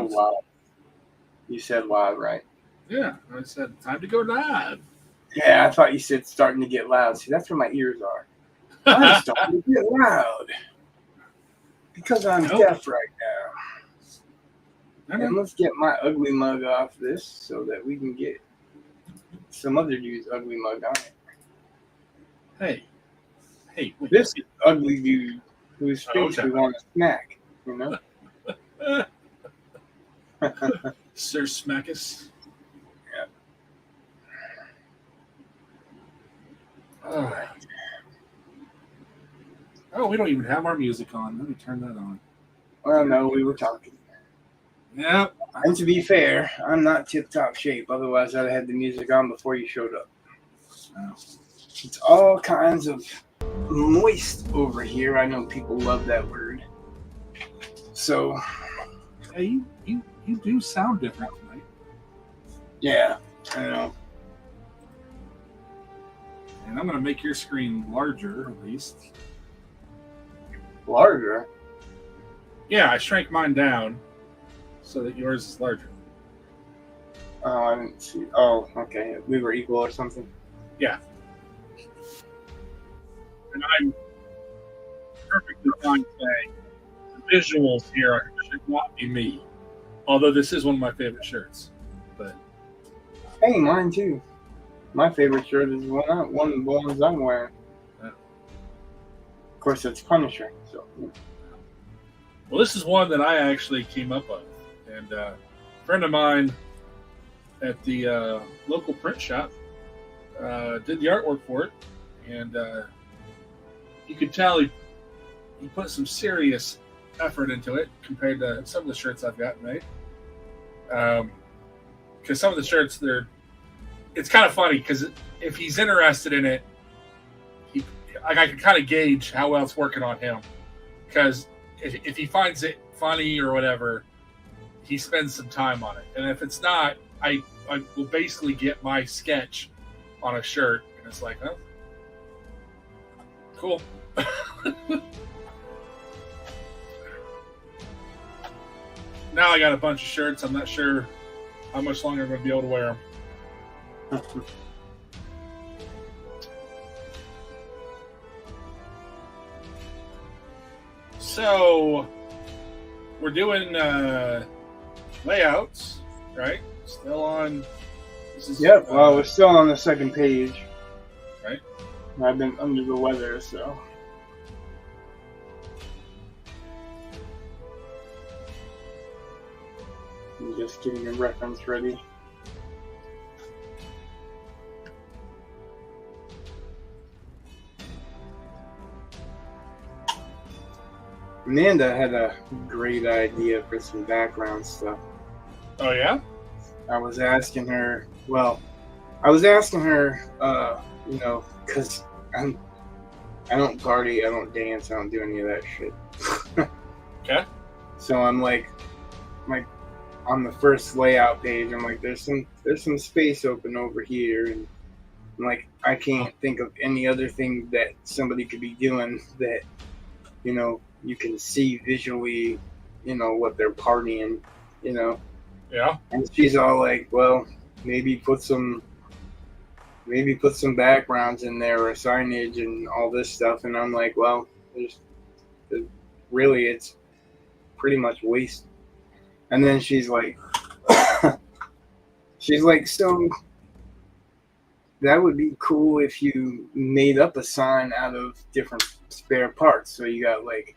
live. live. You said live, right? Yeah, I said time to go live. Yeah, I thought you said starting to get loud. See, that's where my ears are. I'm starting to get loud because I'm deaf right now. And let's get my ugly mug off this so that we can get some other dude's ugly mug on it. Hey, this ugly dude whose face we want to smack, you know? Sir Smackus. Yeah. Oh, we don't even have our music on. Let me turn that on. Well, no, we were talking. Yep. And to be fair, I'm not tip-top shape. Otherwise, I'd have had the music on before you showed up. Oh. It's all kinds of moist over here. I know people love that word. So, hey, you do sound different tonight. Yeah, I know. And I'm going to make your screen larger, at least. Larger? Yeah, I shrank mine down so that yours is larger. Oh, I didn't see. Oh, okay. We were equal or something? Yeah. And I'm perfectly fine saying the visuals here should not be me. Although this is one of my favorite shirts. But hey, mine too. My favorite shirt is one of the ones I'm wearing. Yeah. Of course, it's Punisher. So. Well, this is one that I actually came up with. And a friend of mine at the local print shop did the artwork for it. And you could tell he put some serious effort into it compared to some of the shirts I've got made. Because some of the shirts, it's kind of funny because if he's interested in it, I can kind of gauge how well it's working on him. Because if he finds it funny or whatever, he spends some time on it. And if it's not, I will basically get my sketch on a shirt, and it's like, oh, cool. Now I got a bunch of shirts. I'm not sure how much longer I'm going to be able to wear them. So we're doing layouts, right? Still on. Yep. Well, we're still on the second page. Right. I've been under the weather, so. I'm just getting a reference ready. Amanda had a great idea for some background stuff. Oh, yeah? I was asking her, you know, because I don't party, I don't dance, I don't do any of that shit. Okay. So I'm like on the first layout page, I'm like, there's some space open over here, and I'm like, I can't think of any other thing that somebody could be doing that, you know, you can see visually, you know, what they're partying, you know. Yeah. And she's all like, well, maybe put some backgrounds in there or signage and all this stuff. And I'm like, well, really, it's pretty much waste. And then she's like, so that would be cool if you made up a sign out of different spare parts. So you got like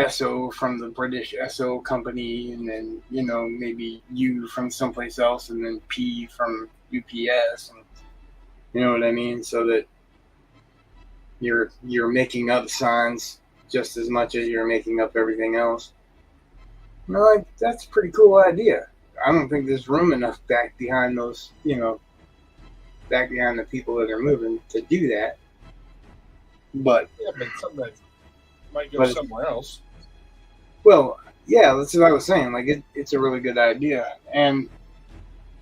SO from the British SO company, and then, you know, maybe U from someplace else, and then P from UPS, and you know what I mean? So that you're making up signs just as much as you're making up everything else. And I'm like, that's a pretty cool idea. I don't think there's room enough back behind those, you know, back behind the people that are moving to do that. But yeah, but somebody might go somewhere else. Well, yeah, that's what I was saying. Like, it's a really good idea. And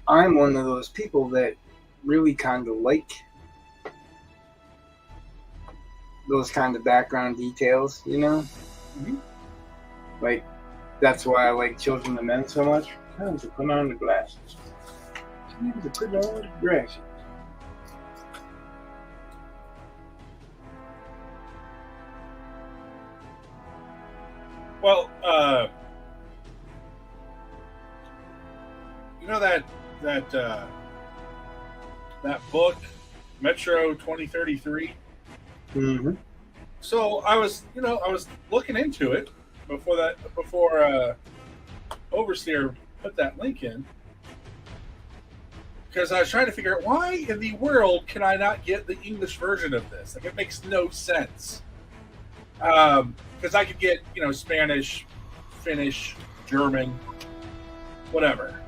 I'm one of those people that really kind of like those kind of background details, you know? Mm-hmm. Like, That's why I like Children of Men so much. Time to put on the glasses. Time to put on the glasses. Well, you know that book, Metro 2033. Mm-hmm. So I was looking into it before Overseer put that link in, because I was trying to figure out why in the world can I not get the English version of this? Like, it makes no sense. Because I could get Spanish, Finnish, German, whatever,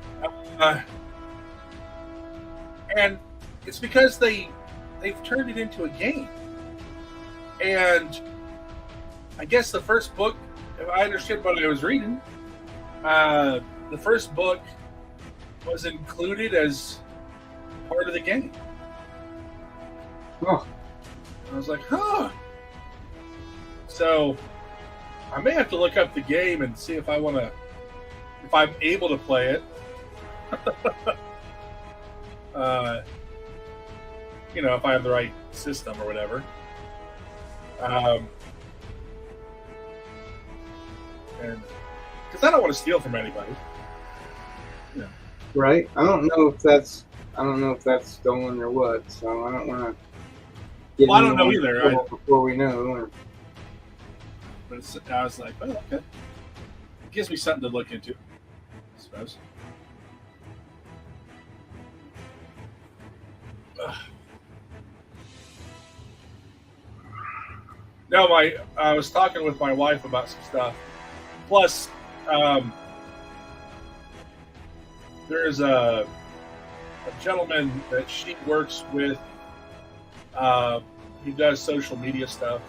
and it's because they've turned it into a game. And I guess the first book, if I understood what I was reading, the first book was included as part of the game. Oh. I was like, huh. So I may have to look up the game and see if I'm able to play it. If I have the right system or whatever. And because I don't want to steal from anybody. Right? I don't know if that's stolen or what, so I don't want to get I don't know either. Before we know. But I was like, oh, okay. It gives me something to look into, I suppose. No, I was talking with my wife about some stuff. Plus, there's a gentleman that she works with. He does social media stuff,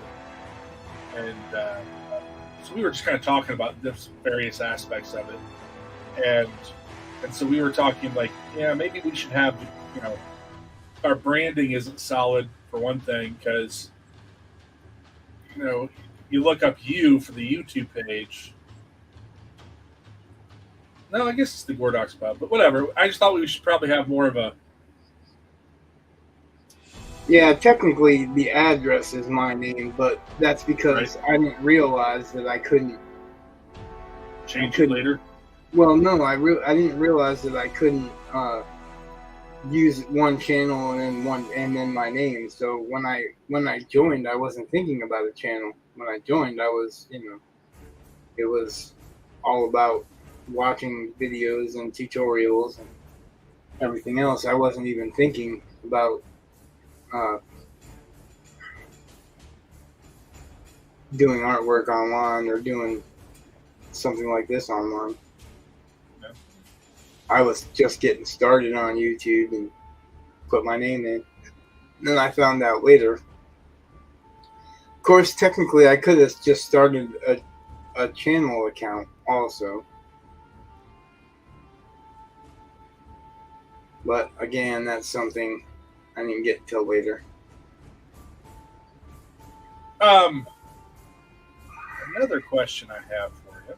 and so we were just kind of talking about this various aspects of it, and so we were talking like, yeah, maybe we should have, our branding isn't solid for one thing, because you look up you for the YouTube page. No, I guess it's the Gordox Pub, but whatever. I just thought we should probably have more of a. Yeah, technically the address is my name, but that's because I didn't realize that I couldn't change it later. Well, no, I didn't realize that I couldn't use one channel and then my name. So when I joined, I wasn't thinking about a channel. When I joined, I was, it was all about watching videos and tutorials and everything else. I wasn't even thinking about doing artwork online or doing something like this online. Yeah. I was just getting started on YouTube and put my name in. And then I found out later. Of course, technically, I could have just started a channel account also. But again, that's something I didn't get till later. Another question I have for you.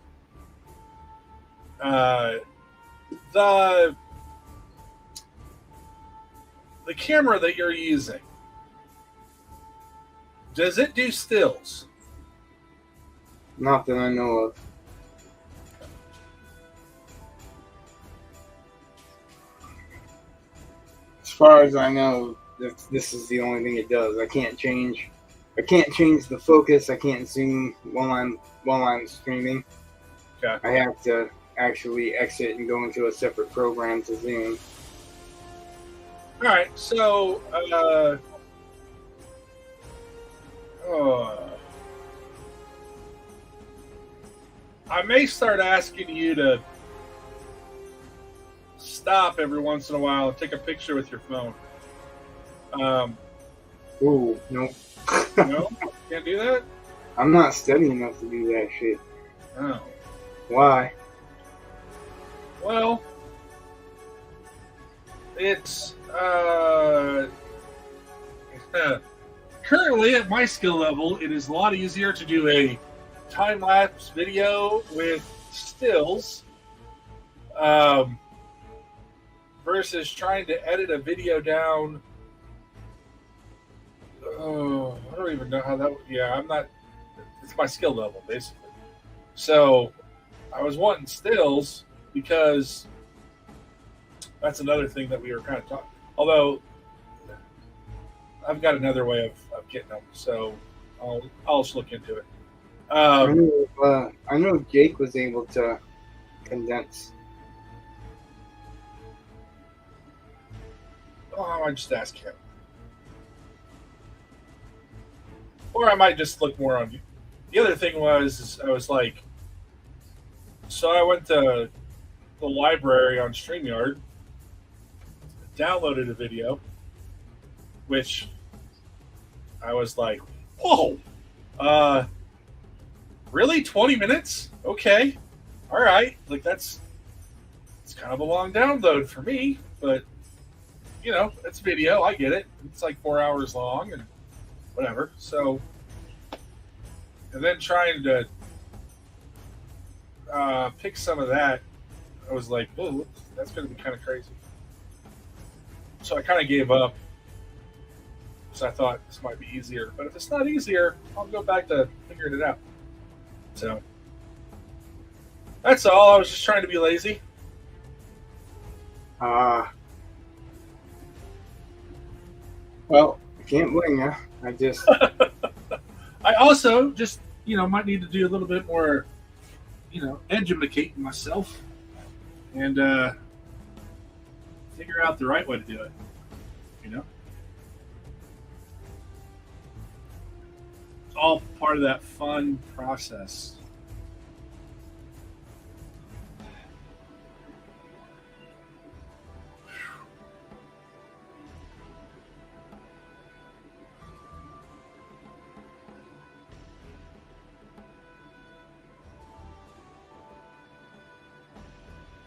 The camera that you're using, does it do stills? Not that I know of. As far as I know, this is the only thing it does. I can't change the focus. I can't zoom while I'm streaming. Okay. I have to actually exit and go into a separate program to zoom. All right, so I may start asking you to stop every once in a while and take a picture with your phone. Ooh, no. No? Can't do that? I'm not steady enough to do that shit. Oh. Why? Well, it's currently at my skill level, it is a lot easier to do a time-lapse video with stills versus trying to edit a video down. Oh, I don't even know how that. Yeah, I'm not. It's my skill level basically. So I was wanting stills because that's another thing that we were kind of talking. Although I've got another way of getting them, so I'll just look into it. I know Jake was able to condense. Oh, I just ask him, or I might just look more on you. The other thing was I was like, so I went to the library on StreamYard, downloaded a video, which I was like, whoa, really? 20 minutes? Okay. All right. Like it's kind of a long download for me, but it's video. I get it. It's like 4 hours long and whatever. So, and then trying to pick some of that, I was like, oh, that's going to be kind of crazy. So I kind of gave up. So I thought this might be easier. But if it's not easier, I'll go back to figuring it out. So that's all. I was just trying to be lazy. Well, I can't blame you. I just. I also just, might need to do a little bit more, educating myself and figure out the right way to do it. It's all part of that fun process.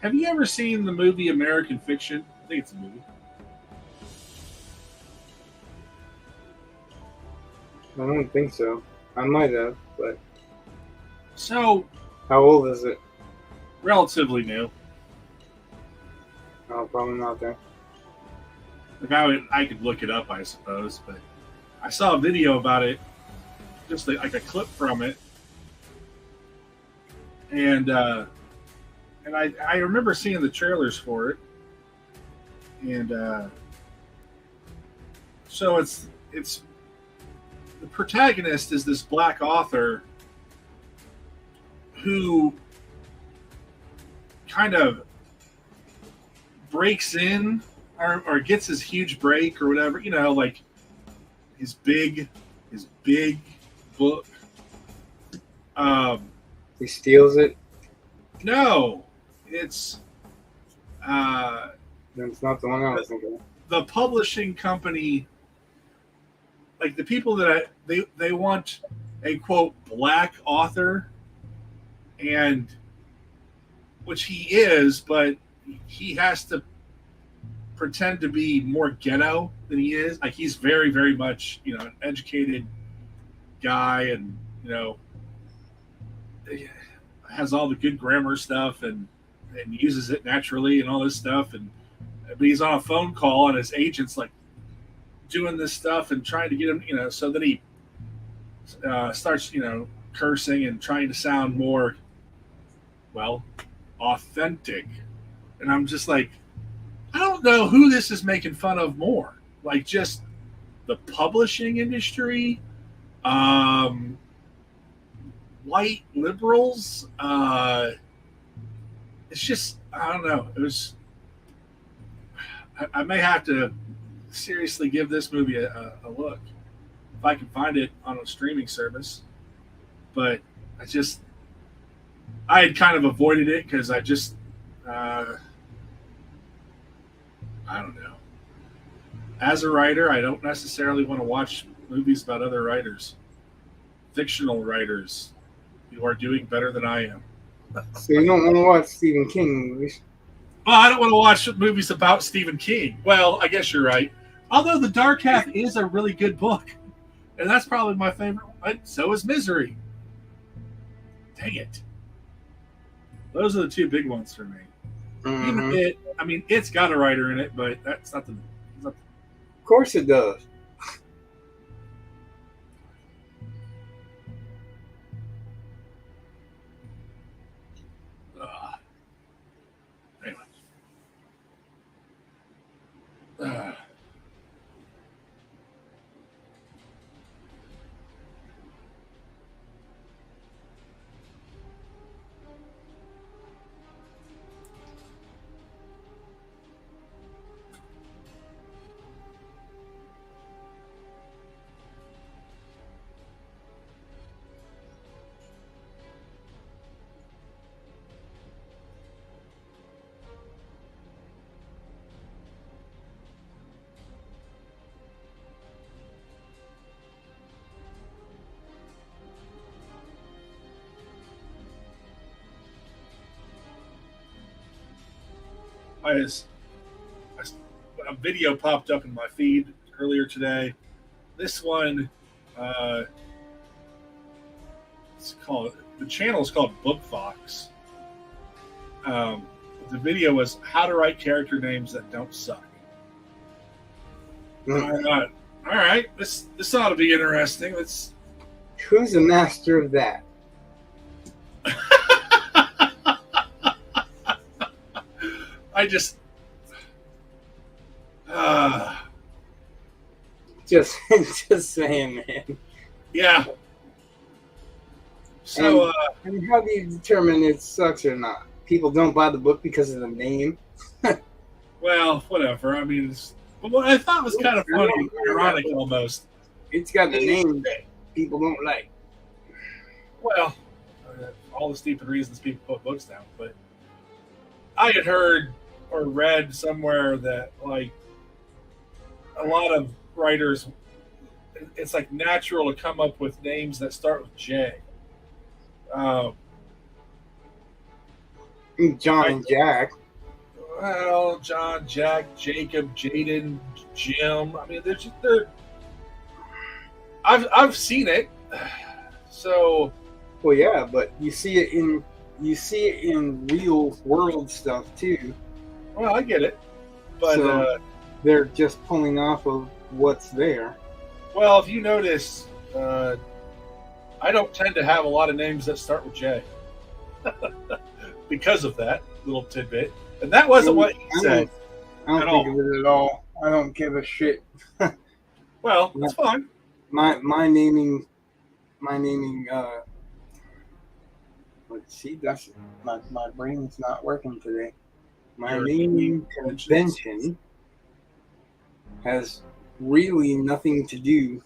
Have you ever seen the movie American Fiction? I think it's a movie. I don't think so. I might have, but. So. How old is it? Relatively new. Oh, probably not there. Like I could look it up, I suppose, but I saw a video about it, just like a clip from it, and I remember seeing the trailers for it, and so it's the protagonist is this black author who kind of breaks in or gets his huge break or whatever, like his big book. He steals it? No, it's it's not the one I was thinking of. The publishing company, like the people that they want a quote black author, and which he is, but he has to pretend to be more ghetto than he is. Like he's very, very much, an educated guy, and has all the good grammar stuff and uses it naturally and all this stuff. But he's on a phone call and his agent's like doing this stuff and trying to get him, so that he starts, cursing and trying to sound more, authentic. And I'm just like, I don't know who this is making fun of more. Like just the publishing industry, white liberals. It's just, I don't know. It was. I may have to seriously give this movie a look if I can find it on a streaming service. But I had kind of avoided it because I just, I don't know. As a writer, I don't necessarily want to watch movies about other writers, fictional writers who are doing better than I am. So you don't want to watch Stephen King movies? Well, I don't want to watch movies about Stephen King. Well, I guess you're right. Although The Dark Half is a really good book. And that's probably my favorite one. So is Misery. Dang it. Those are the two big ones for me. Even Mhm. it, I mean, it's got a writer in it, but that's not the. It's not, Of course it does. anyway. Uh, I was, a video popped up in my feed earlier today. This one, it's called, the channel is called Book Fox. The video was how to write character names that don't suck. I thought, all right, this ought to be interesting. Let's. Who's the master of that? I just. Just saying, man. Yeah. So, and how do you determine it sucks or not? People don't buy the book because of the name. well, whatever. I mean, but what I thought was kind of funny, ironic almost. It's got the name that people don't like. Well, all the stupid reasons people put books down, but I had heard or read somewhere that like a lot of writers, it's like natural to come up with names that start with J. John and Jack. Well, John, Jack, Jacob, Jaden, Jim. I mean, I've seen it. So. Well, yeah, but you see it in real world stuff too. Well, I get it, but so they're just pulling off of what's there. Well, if you notice, I don't tend to have a lot of names that start with J because of that little tidbit. And that wasn't what he said. I don't think of it at all. I don't give a shit. Well, that's fine. My naming. Let's see. That's my brain's not working today. My naming convention has really nothing to do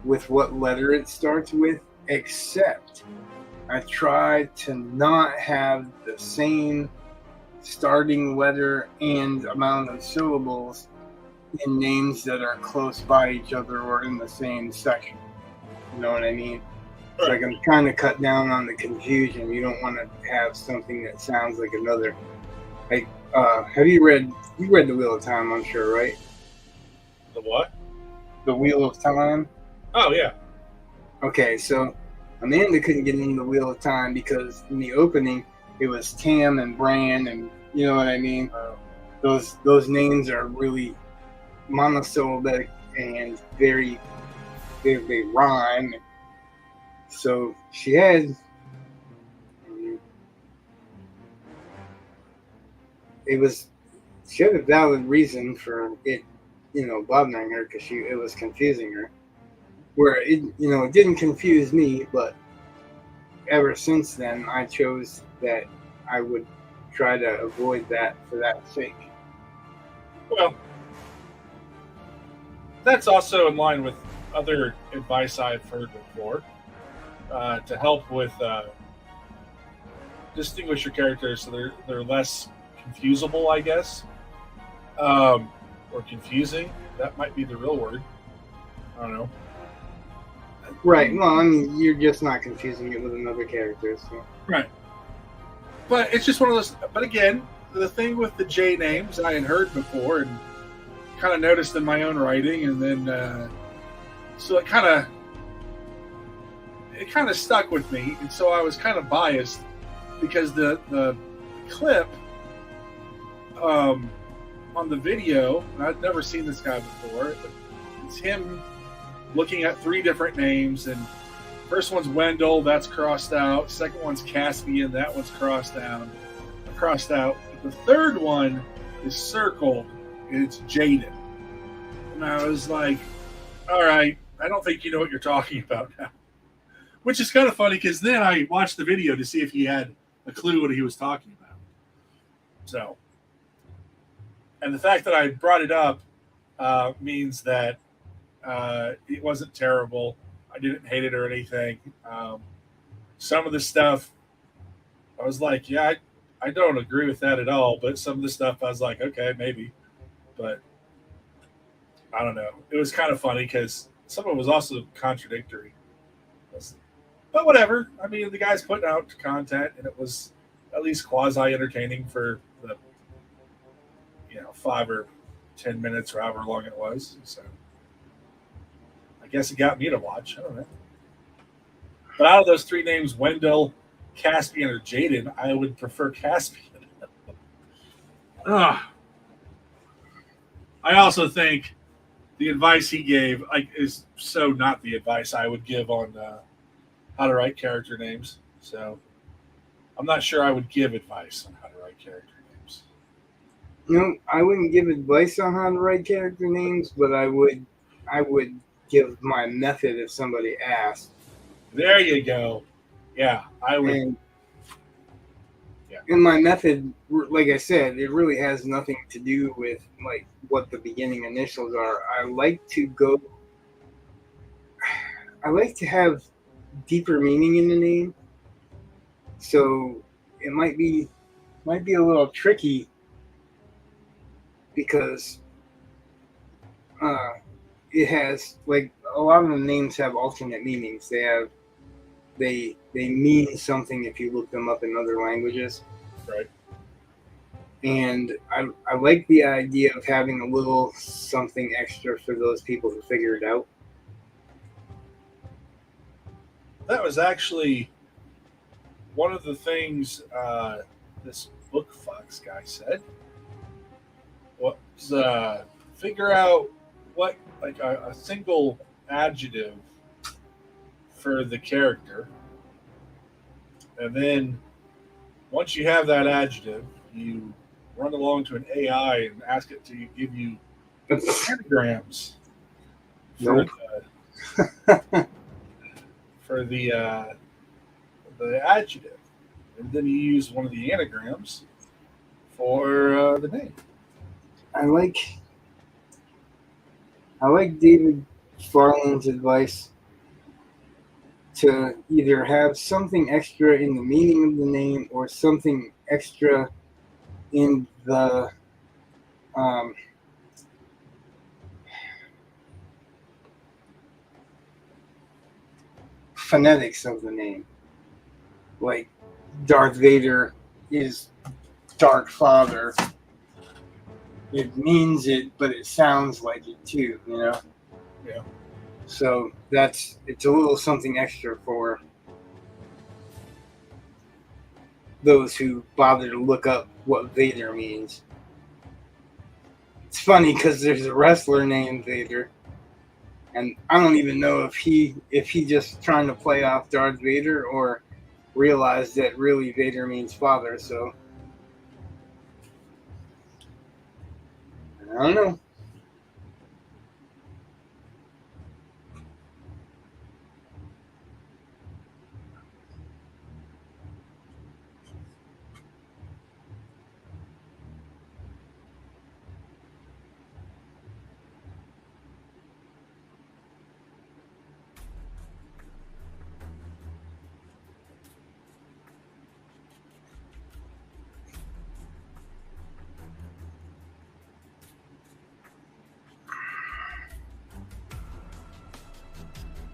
with what letter it starts with, except I try to not have the same starting letter and amount of syllables in names that are close by each other or in the same section. You know what I mean? It's like I'm trying to cut down on the confusion. You don't want to have something that sounds like another. Like, have you read The Wheel of Time, I'm sure, right? The what? The Wheel of Time? Oh, yeah. Okay, so Amanda couldn't get in The Wheel of Time because in the opening, it was Tam and Bran, and you know what I mean? Those names are really monosyllabic and they rhyme. So she had she had a valid reason for it, bothering her because it was confusing her. Where it didn't confuse me, but ever since then I chose that I would try to avoid that for that sake. Well, that's also in line with other advice I've heard before to help with distinguish your characters so they're less confusable, I guess, or confusing. That might be the real word. I don't know. Right. Well, I mean, you're just not confusing it with another character. So. Right. But it's just one of those. But again, the thing with the J names I had heard before and kind of noticed in my own writing, and then so it kind of stuck with me, and so I was kind of biased because the clip on the video, and I'd never seen this guy before. It's him looking at 3 different names, and first one's Wendell, that's crossed out. Second one's Caspian, that one's crossed out. The third one is circled, and it's Jaden. And I was like, all right, I don't think you know what you're talking about now. Which is kind of funny, because then I watched the video to see if he had a clue what he was talking about. So, and the fact that I brought it up means that it wasn't terrible. I didn't hate it or anything. Some of the stuff, I was like, yeah, I don't agree with that at all. But some of the stuff, I was like, okay, maybe. But I don't know. It was kind of funny because some of it was also contradictory. But whatever. I mean, the guy's putting out content, and it was at least quasi-entertaining for the 5 or 10 minutes or however long it was. So I guess it got me to watch. I don't know. But out of those 3 names, Wendell, Caspian, or Jaden, I would prefer Caspian. I also think the advice he gave is so not the advice I would give on how to write character names. So I'm not sure I would give advice on how to write character names. No, I wouldn't give advice on how to write character names, but I would give my method if somebody asked. There you go. Yeah, I would. And my method, like I said, it really has nothing to do with like what the beginning initials are. I like to have deeper meaning in the name. So it might be a little tricky because it has, like, a lot of the names have alternate meanings. They mean something if you look them up in other languages. Right. And I like the idea of having a little something extra for those people who figure it out. That was actually one of the things this Book Fox guy said. Was figure out what, like, a single adjective for the character, and then once you have that adjective, you run along to an AI and ask it to give you anagrams for the adjective, and then you use one of the anagrams for the name. I like David Farland's advice to either have something extra in the meaning of the name or something extra in the phonetics of the name. Like Darth Vader is Dark Father. It means it, but it sounds like it too, you know? Yeah. So it's a little something extra for those who bother to look up what Vader means. It's funny because there's a wrestler named Vader, and I don't even know if he just trying to play off Darth Vader or realized that really Vader means father. So I don't know.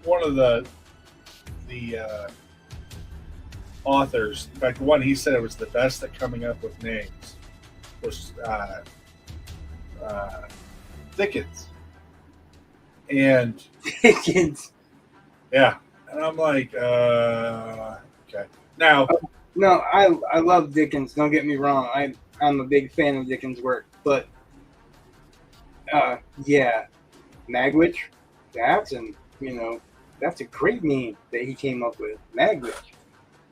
One of the authors, in fact, the one he said it was the best at coming up with names, was Dickens. And Dickens. yeah, and I'm like, okay. Now, No, I love Dickens. Don't get me wrong. I'm a big fan of Dickens' work, but yeah, Magwitch. That's an you know that's a great name that he came up with, Magwitch.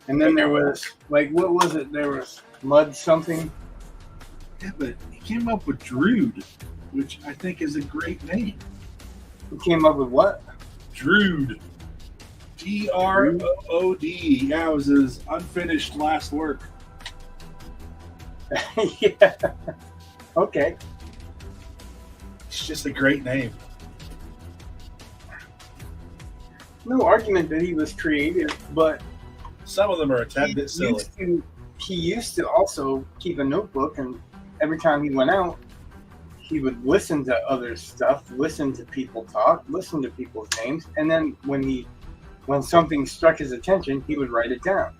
And then there was like what was it? There was Mud something. Yeah, but he came up with Drood, which I think is a great name. He came up with what? Drood. Drood. Yeah, it was his unfinished last work. Yeah. Okay. It's just a great name. No argument that he was creative, but Some of them are a tad bit silly. He used to also keep a notebook, and every time he went out, he would listen to other stuff, listen to people talk, listen to people's names, and then when something struck his attention, he would write it down.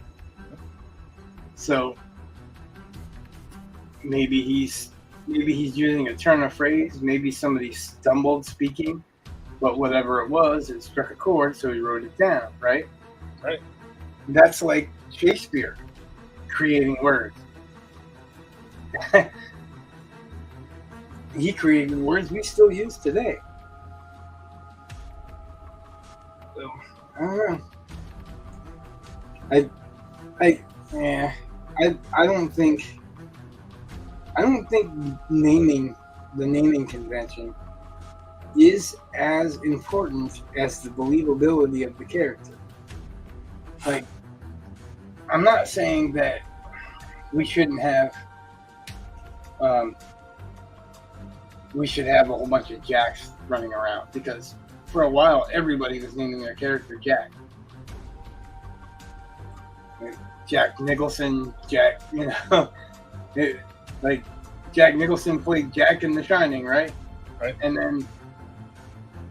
So maybe he's using a turn of phrase, maybe somebody stumbled speaking, but whatever it was, it struck a chord, so he wrote it down, right? Right. That's like Shakespeare creating words. He created words we still use today. So I don't know. I don't think naming the naming convention is as important as the believability of the character. Like, I'm not saying that we shouldn't have we should have a whole bunch of Jacks running around, because for a while everybody was naming their character Jack. Like Jack Nicholson, Jack, like Jack Nicholson played Jack in The Shining, right? Right. And then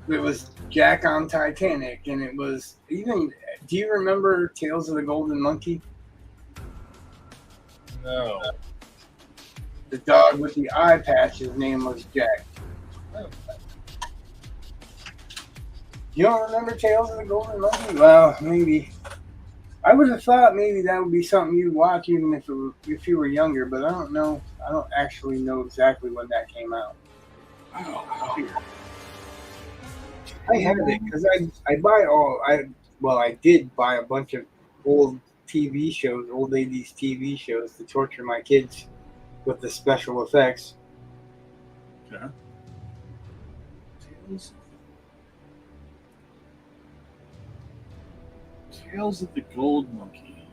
it was Jack on Titanic, and it was even. Do you remember Tales of the Golden Monkey? No. The dog with the eye patch, his name was Jack. You don't remember Tales of the Golden Monkey? Well, maybe. I would have thought maybe that would be something you'd watch even if you were younger, but I don't know. I don't actually know exactly when that came out. Oh, here. I have it because I did buy a bunch of old TV shows, old 80s TV shows to torture my kids with the special effects. Yeah. Tales of the Gold Monkey.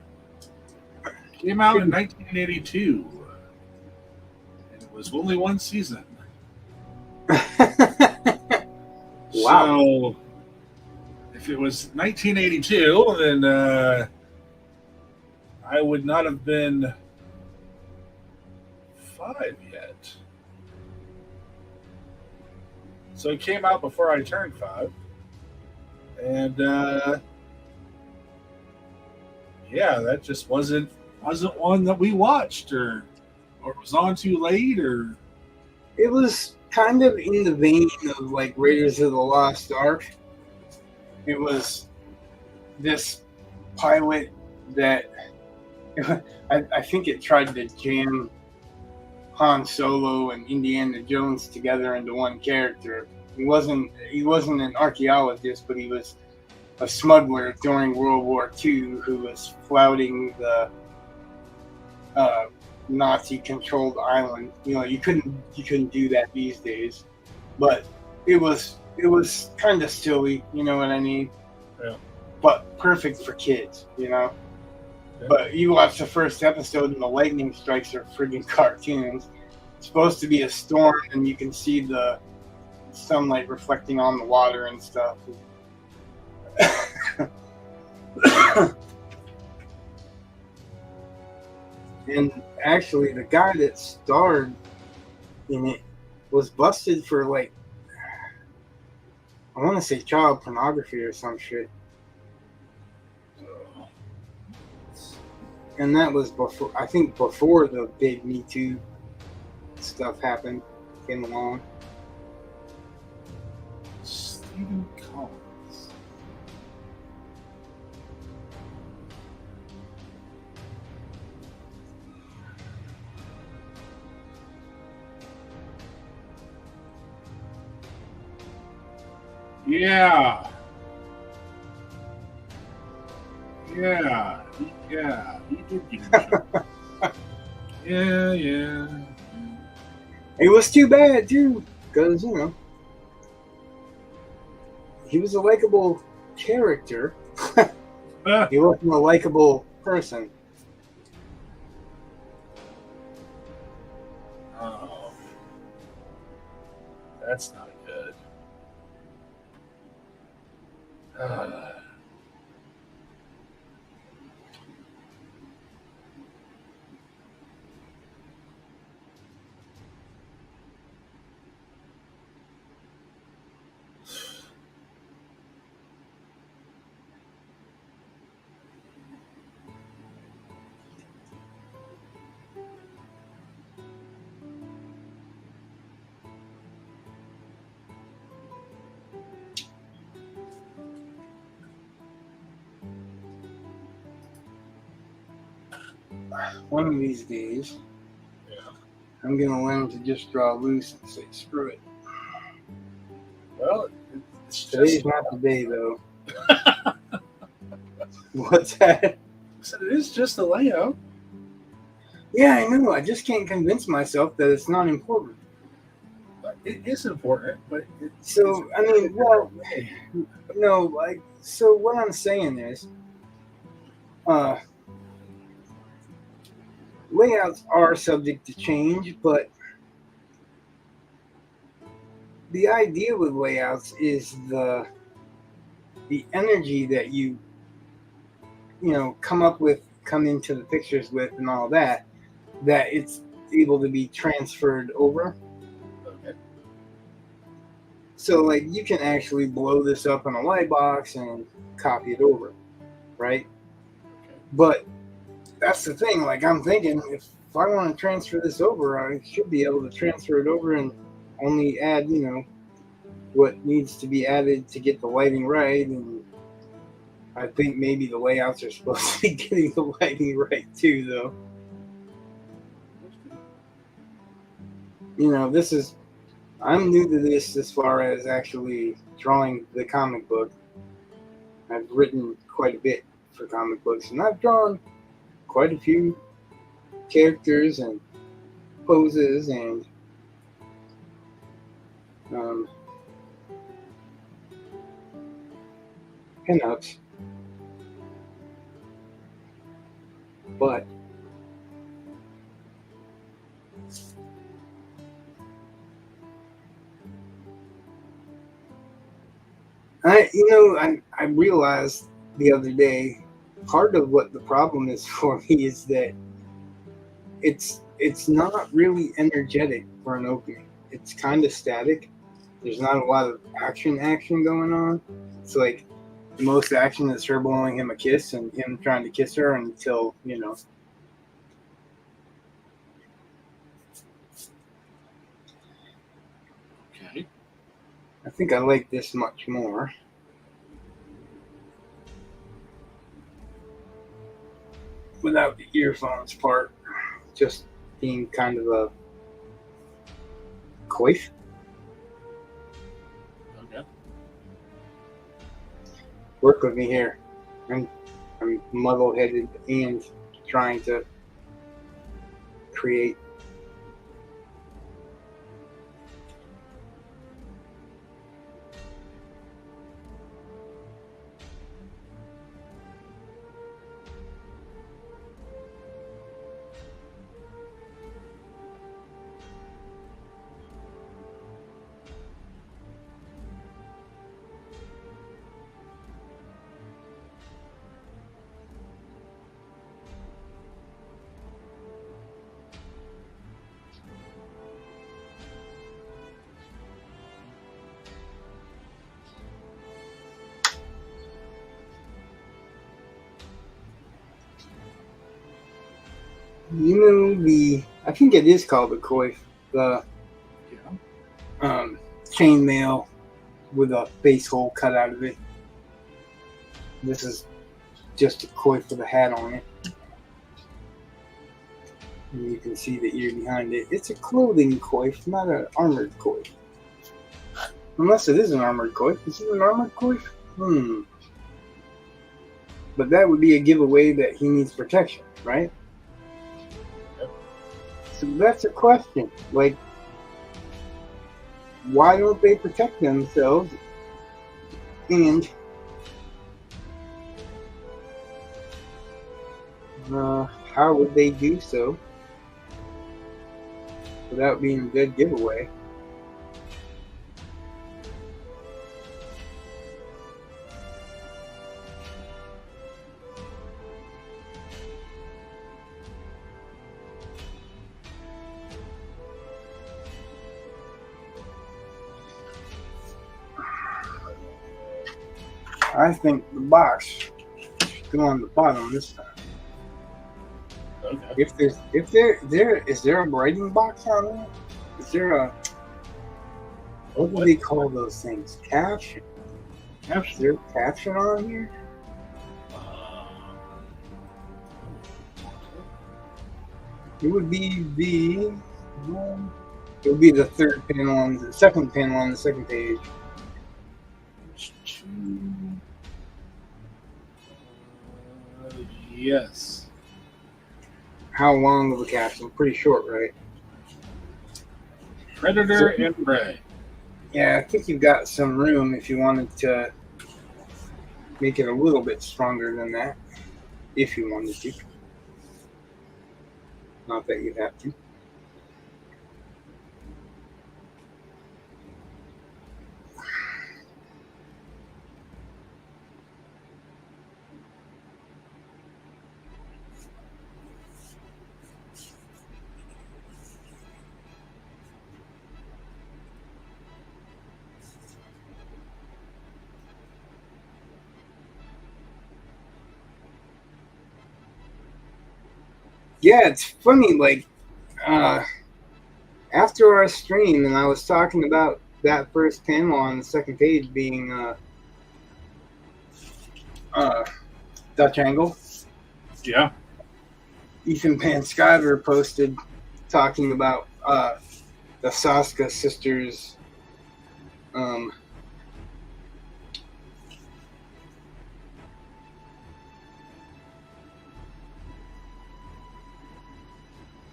Came out in 1982. And it was only one season. Wow. So, if it was 1982, then I would not have been 5 yet. So it came out before I turned 5. And yeah, that just wasn't one that we watched or was on too late, or it was kind of in the vein of like Raiders of the Lost Ark. It was this pilot that I think it tried to jam Han Solo and Indiana Jones together into one character. He wasn't an archaeologist, but he was a smuggler during World War II who was flouting the Nazi-controlled island. You couldn't do that these days, but it was kind of silly. You know what I mean? Yeah. But perfect for kids. Yeah. But you watch the first episode and the lightning strikes are friggin' cartoons. It's supposed to be a storm, and you can see the sunlight reflecting on the water and stuff. And actually, the guy that starred in it was busted for, like, I want to say child pornography or some shit. And that was before the big Me Too stuff came along. Stephen Collins. Yeah. Yeah. Yeah. He did give him a shot. Yeah, yeah. It was too bad too, because he was a likable character. He wasn't a likable person. Oh, that's not good. One of these days, Yeah. I'm gonna learn to just draw loose and say screw it. Well, it's Today's just. not the day, though. What's that? I said it is just a layout. Yeah, I know. I just can't convince myself that it's not important. But it is important, but So, I mean, well, no, like, so what I'm saying is, layouts are subject to change, but the idea with layouts is the energy that you come into the pictures with and all that it's able to be transferred over. Okay. So like you can actually blow this up in a light box and copy it over, right? Okay. But that's the thing, like I'm thinking if I want to transfer this over, I should be able to transfer it over and only add what needs to be added to get the lighting right. And I think maybe the layouts are supposed to be getting the lighting right too, though. I'm new to this as far as actually drawing the comic book. I've written quite a bit for comic books, and I've drawn quite a few characters and poses and pinups. But I realized the other day part of what the problem is for me is that it's not really energetic for an opening. It's kind of static. There's not a lot of action going on. It's like the most action is her blowing him a kiss and him trying to kiss her until Okay. I think I like this much more. Without the earphones part, just being kind of a coif. Okay. Work with me here. I'm muddle-headed and trying to create. I think it is called the coif, the chainmail with a face hole cut out of it. This is just a coif with a hat on it. And you can see the ear behind it. It's a clothing coif, not an armored coif. Unless it is an armored coif. Is it an armored coif? But that would be a giveaway that he needs protection, right? Yep. So that's a question. Like, why don't they protect themselves? And how would they do so without being a good giveaway? I think the box should go on the bottom this time. Okay. Is there a writing box on there? Is there a what do they call those things? Caption. Is there a caption on here? It would be the third panel on the second panel on the second page. Yes. How long of a caption? Pretty short, right? Predator and prey. Yeah, I think you've got some room if you wanted to make it a little bit stronger than that. If you wanted to. Not that you have to. Yeah, it's funny, like, after our stream, and I was talking about that first panel on the second page being Dutch Angle. Yeah. Ethan Panskyver posted talking about the Saska sisters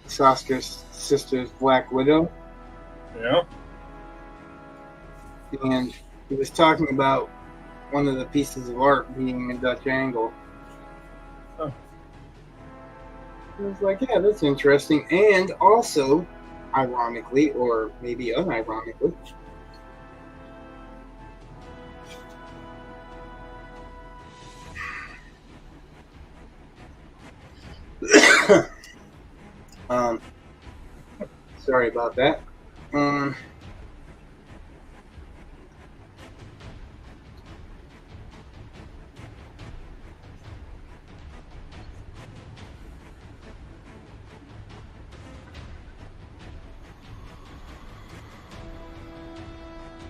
Saska's sister's Black Widow. Yeah. And he was talking about one of the pieces of art being a Dutch angle. Oh. I was like, yeah, that's interesting. And also, ironically, or maybe unironically, sorry about that.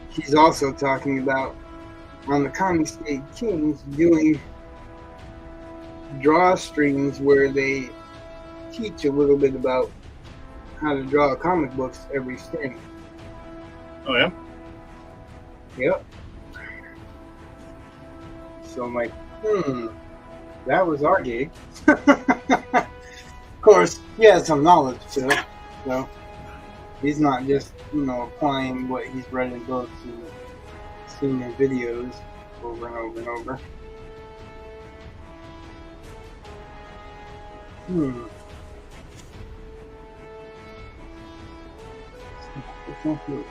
He's also talking about on the Comic State Kings doing drawstrings where they teach a little bit about how to draw comic books every string. Oh, yeah? Yep. So I'm like, that was our gig. Of course, he has some knowledge too. So he's not just, applying what he's read in books and seen in videos over and over and over. It's not good.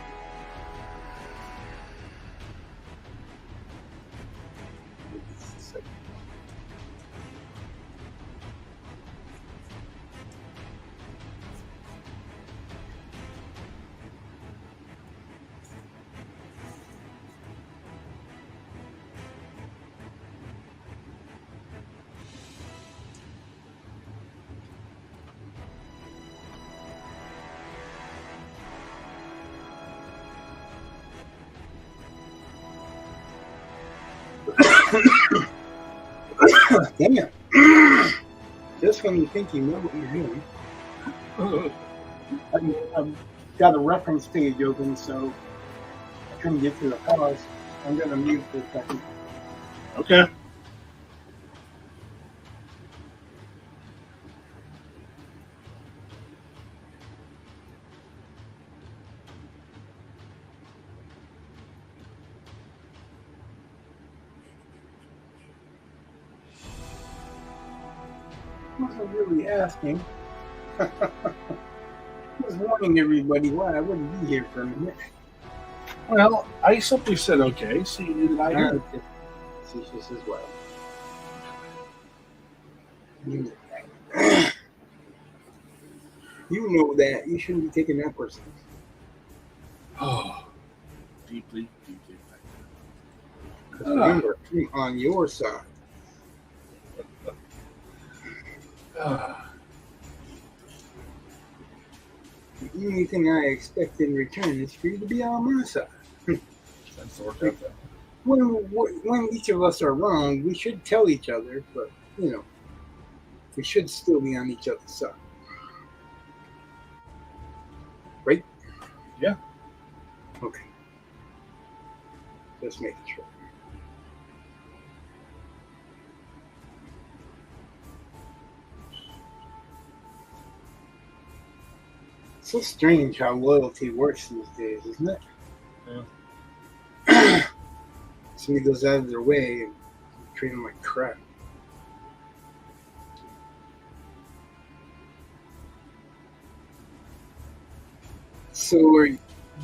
Damn. Just when you think you know what you're doing. I've got a reference page open, so come get to the pause. I'm gonna mute for a second. Okay. I wasn't really asking. I was warning everybody why I wouldn't be here for a minute. Well, I simply said okay, so you knew that I heard. Facetious as well. You know that. You shouldn't be taking that personally. Oh, deeply, deeply. Remember, I'm on your side. The only thing I expect in return is for you to be on my side. That's the work out there. When each of us are wrong, we should tell each other, but, we should still be on each other's side. Right? Yeah. Okay. Just making sure. It's so strange how loyalty works these days, isn't it? Yeah. Somebody goes out of their way and treat them like crap. So are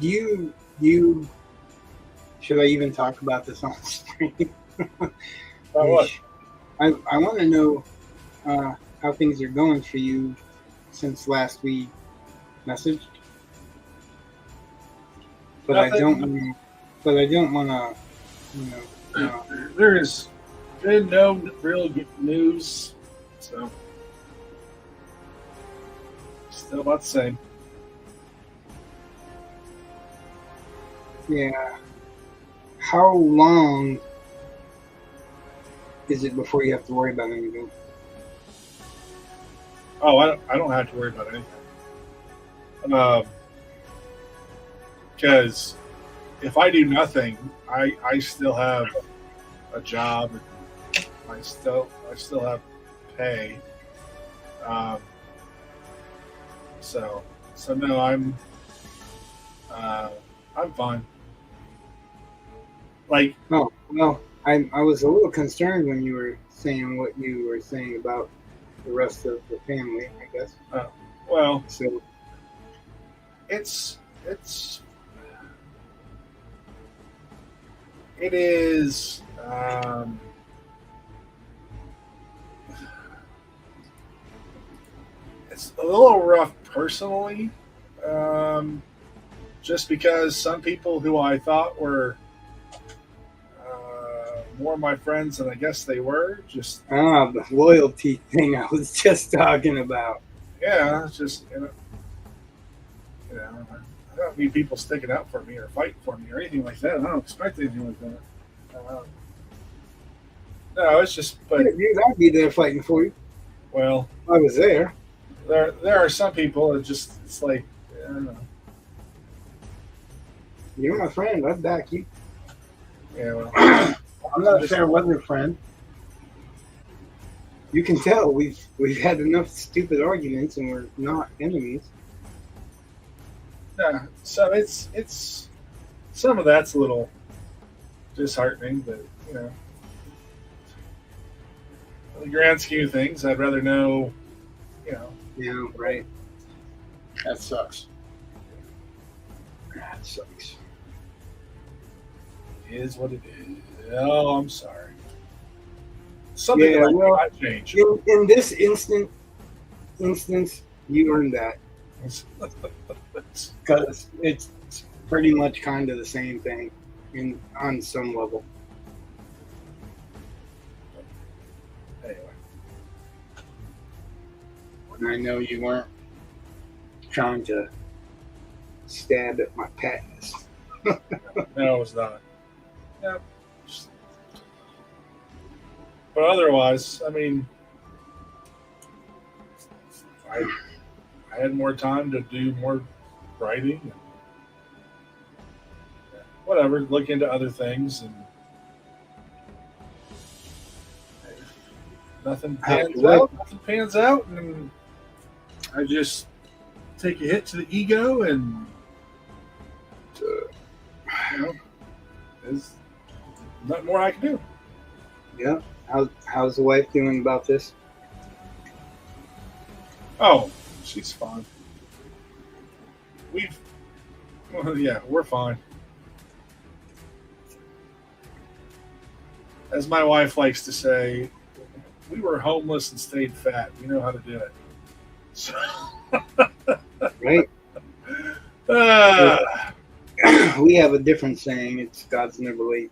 you should I even talk about this on stream? What? I want to know how things are going for you since last we messaged. But I don't want to, There has been no real good news, so still about the same. Yeah. How long is it before you have to worry about anything? Oh, I don't have to worry about anything. Because if I do nothing, I still have a job. I still have pay. So no, I'm fine. Like, Oh, well, I was a little concerned when you were saying what you were saying about the rest of the family, I guess. well, So it is it's a little rough personally, just because some people who I thought were more my friends than I guess they were, just the loyalty thing I was just talking about. yeah, it's just I don't need people sticking up for me or fighting for me or anything like that. I don't expect anything like that. No, it's just, but Dude, I'd be there fighting for you. well, I was there. there are some people that just it's like I don't know. You're my friend. I'd back you. Yeah, well, I'm not a fair weather friend. You can tell we've had enough stupid arguments and we're not enemies. yeah. So it's some of that's a little disheartening, but in the grand scheme of things, I'd rather know, Yeah, right. That sucks. That sucks. it is what it is. Oh, I'm sorry. Something Yeah, like well, that change. In this instance, you earned that because it's pretty much kind of the same thing on some level. Anyway, And I know you weren't trying to stab at my past. no, it's not. Yeah. But otherwise, I mean, I had more time to do more writing. whatever, look into other things, and nothing How's pans your wife? out. Nothing pans out, and I just take a hit to the ego, and you know, there's nothing more I can do. Yeah. How's the wife doing about this? Oh, she's fine. Yeah, we're fine. As my wife likes to say, we were homeless and stayed fat. We know how to do it. So, Right. uh, We have a different saying. It's God's never late.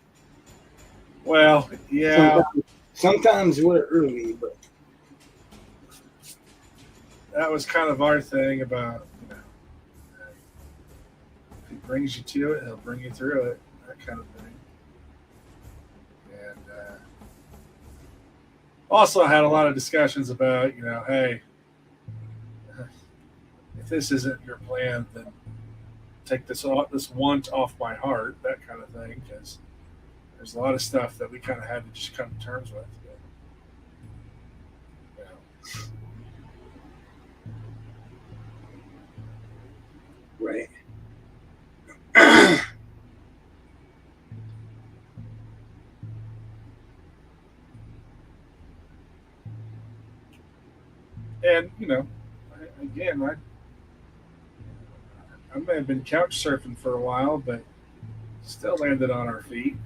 well, yeah, Sometimes we're early, but that was kind of our thing about, if he brings you to it, he'll bring you through it, that kind of thing. And also had a lot of discussions about, hey, if this isn't your plan, then take this want off my heart, that kind of thing, because there's a lot of stuff that we kind of had to just come to terms with. But, right. and again, I may have been couch surfing for a while, but still landed on our feet.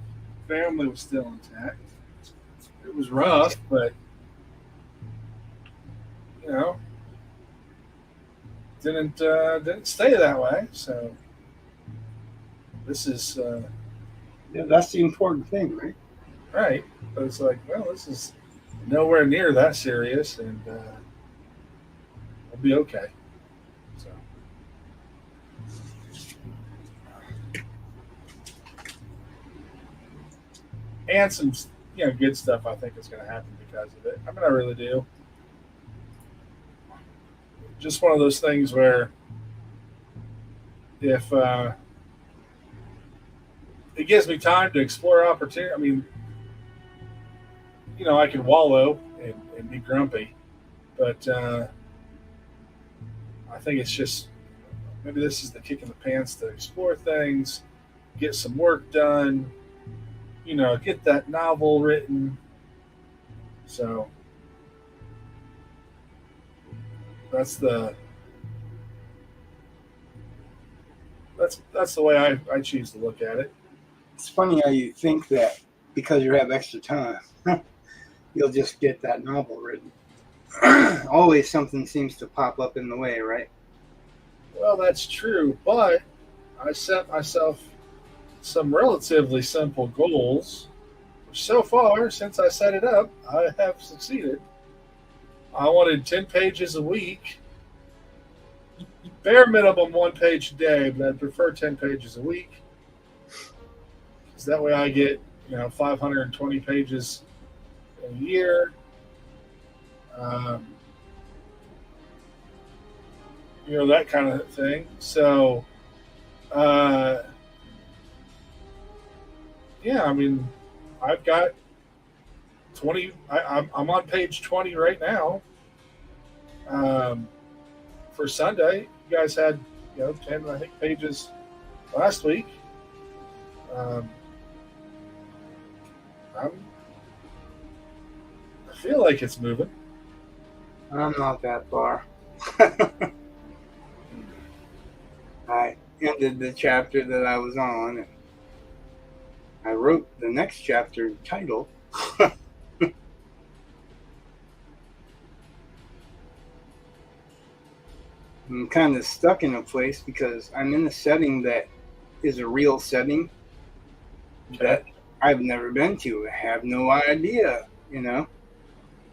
Family was still intact. It was rough, but you know, didn't stay that way. So this is Yeah, that's the important thing, right? right. But it's like, well, this is nowhere near that serious, and we'll be okay. So. And some good stuff I think is going to happen because of it. I mean, I really do. Just one of those things where if it gives me time to explore opportunity. I mean, I can wallow and be grumpy, but I think it's just maybe this is the kick in the pants to explore things, get some work done, get that novel written. So that's the way I choose to look at it. It's funny how you think that because you have extra time, you'll just get that novel written. Always something seems to pop up in the way, right? Well, that's true, but I set myself some relatively simple goals. So far, since I set it up, I have succeeded. I wanted 10 pages a week. Bare minimum 1 page a day, but I'd prefer 10 pages a week. Because that way I get, 520 pages a year. That kind of thing. So, yeah, I mean, I've got 20. I'm on page 20 right now. For Sunday, you guys had 10 I think pages last week. I feel like it's moving. I'm not that far. I ended the chapter that I was on, and I wrote the next chapter title. I'm kind of stuck in a place because I'm in a setting that is a real setting that I've never been to. I have no idea, and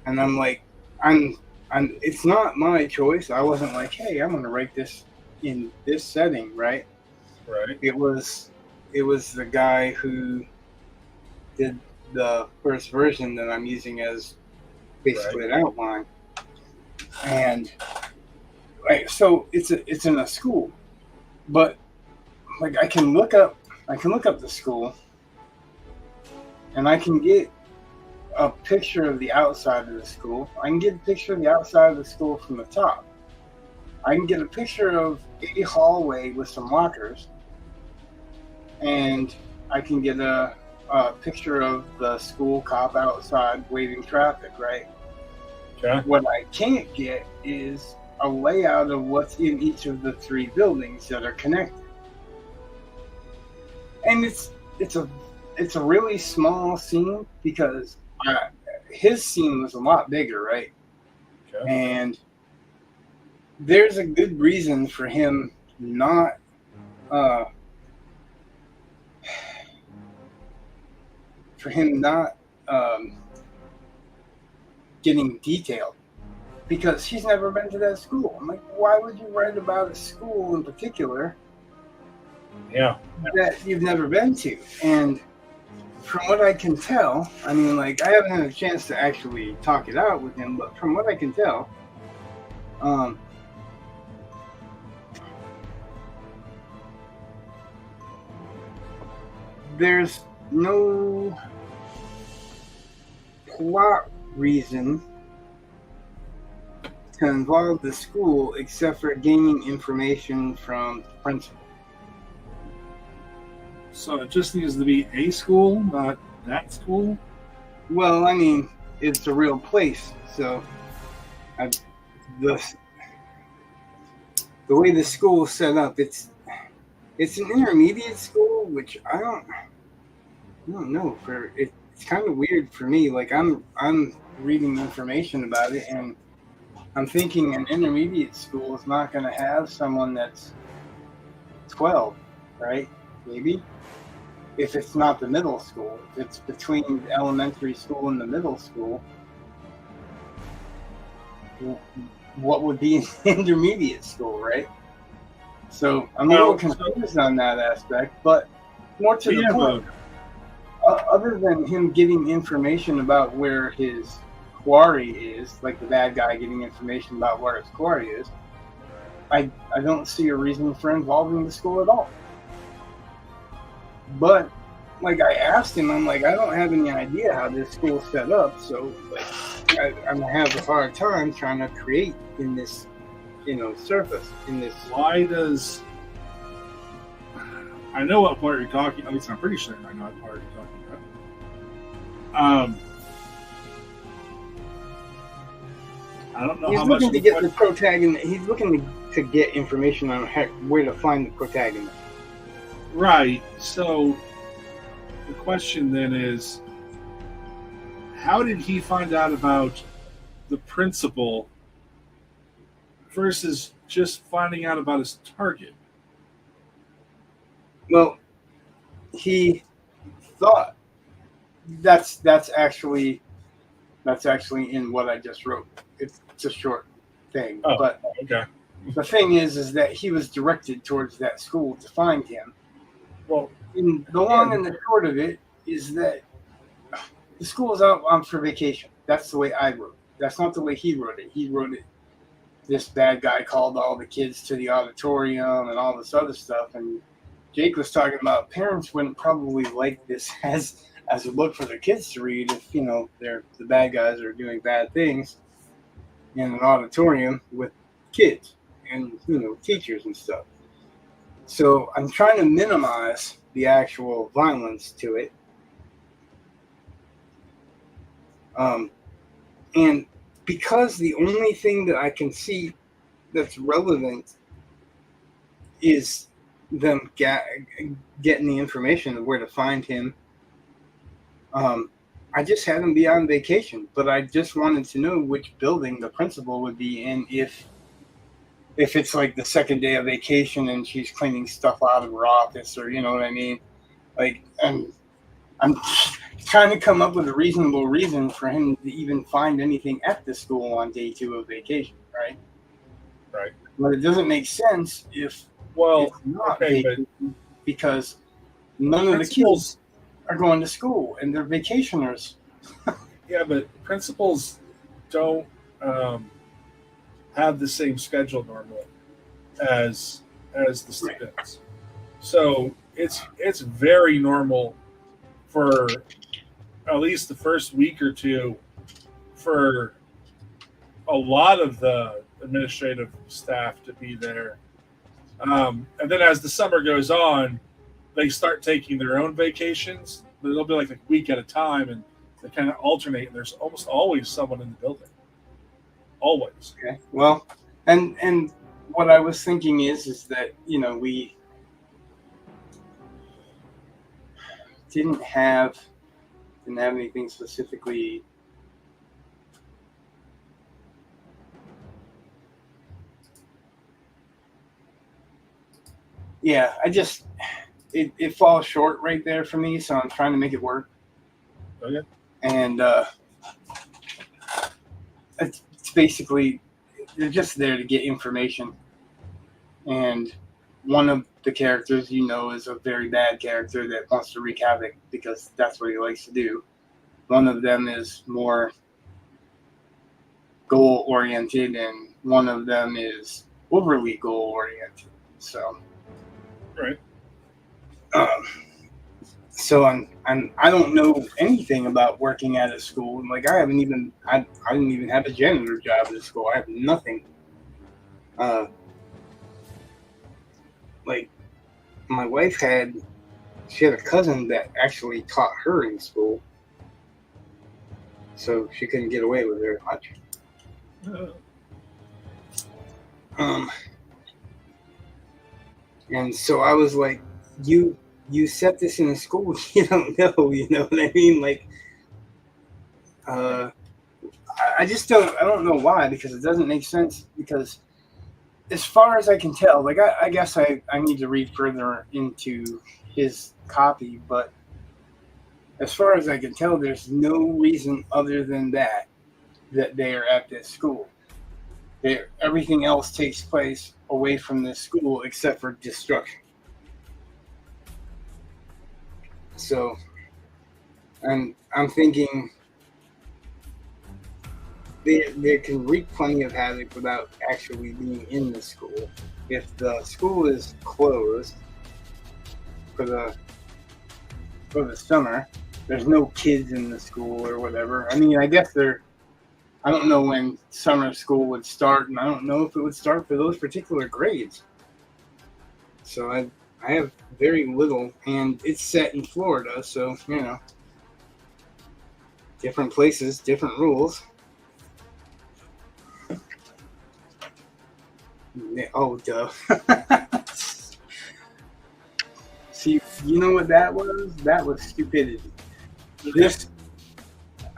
I'm like, it's not my choice. I wasn't like, hey, I'm going to write this in this setting, right? Right. It was the guy who did the first version that I'm using as basically an outline, and so it's in a school, but like I can look up I can look up the school, and I can get a picture of the outside of the school. I can get a picture of the outside of the school from the top. I can get a picture of a hallway with some lockers, and I can get a picture of the school cop outside waving traffic, right? Okay. What I can't get is a layout of what's in each of the 3 buildings that are connected. And it's a really small scene because his scene was a lot bigger, right? Okay. And there's a good reason for him not getting detailed, because he's never been to that school. I'm like, why would you write about a school in particular that you've never been to? And from what I can tell, I mean, like, I haven't had a chance to actually talk it out with him, but from what I can tell, there's no plot reason to involve the school except for gaining information from the principal. So it just needs to be a school, not that school? Well, I mean, it's a real place, so the way the school is set up, it's an intermediate school, which I don't know. It's kind of weird for me. Like, I'm reading information about it, and I'm thinking an intermediate school is not going to have someone that's 12, right? Maybe. If it's not the middle school, if it's between the elementary school and the middle school, what would be an intermediate school, right? So I'm a little confused on that aspect, but more to the point, other than him getting information about where his quarry is, like the bad guy getting information about where his quarry is, I don't see a reason for involving the school at all. But, like, I asked him, I'm like, I don't have any idea how this school's set up, so, like, I'm going to have a hard time trying to create in this, surface, in this. Why does... I know what part you're talking, at least I'm pretty sure I know what part you're talking about. I don't know he's how much... Looking to get the protagonist, he's looking to get information on where to find the protagonist. Right. So the question then is, how did he find out about the principal versus just finding out about his target? Well, he thought that's actually in what I just wrote. It's a short thing, but okay. The thing is that he was directed towards that school to find him. Well, the long and the short of it is that the school is out on for vacation. That's the way I wrote it. That's not the way he wrote it. He wrote it, this bad guy called all the kids to the auditorium and all this other stuff. And Jake was talking about parents wouldn't probably like this as a book for their kids to read if, the bad guys are doing bad things in an auditorium with kids and, teachers and stuff. So I'm trying to minimize the actual violence to it. And because the only thing that I can see that's relevant is them getting the information of where to find him, I just had him be on vacation, but I just wanted to know which building the principal would be in if it's like the second day of vacation and she's cleaning stuff out of her office, or you know what I mean? Like, I'm trying to come up with a reasonable reason for him to even find anything at the school on day 2 of vacation, right? Right. But it doesn't make sense if it's not vacation, because none of the kids are going to school and they're vacationers. Yeah, but principals don't have the same schedule normally as the students. So it's very normal for at least the first week or two for a lot of the administrative staff to be there. And then as the summer goes on, they start taking their own vacations. They'll be like a week at a time, and they kind of alternate. And there's almost always someone in the building. Always. Okay. Well, and what I was thinking is that we didn't have anything specifically. Yeah, it falls short right there for me, so I'm trying to make it work. Okay. And it's basically they're just there to get information. And one of the characters is a very bad character that wants to wreak havoc because that's what he likes to do. One of them is more goal oriented, and one of them is overly goal oriented. So. Right. So I don't know anything about working at a school. Like I didn't even have a janitor job at a school. I have nothing. Like my wife she had a cousin that actually taught her in school, so she couldn't get away with very much. And so I was like, you set this in a school you don't know, you know what I mean? Like, I don't know why, because it doesn't make sense. Because as far as I can tell, like I guess I need to read further into his copy, but as far as I can tell, there's no reason other than that they are at this school. Everything else takes place away from this school except for destruction. So, and I'm thinking they can wreak plenty of havoc without actually being in the school. If the school is closed for the summer, there's no kids in the school or whatever. I mean, I guess I don't know when summer school would start, and I don't know if it would start for those particular grades. So I have very little, and it's set in Florida, so, different places, different rules. Oh, duh. See, you know what that was? That was stupidity.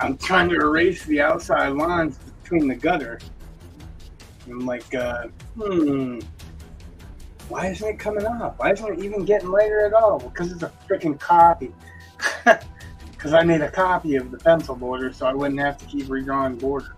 I'm trying to erase the outside lines between the gutter. I'm like, why isn't it coming off? Why isn't it even getting lighter at all? Because it's a freaking copy. Because I made a copy of the pencil border, so I wouldn't have to keep redrawing border.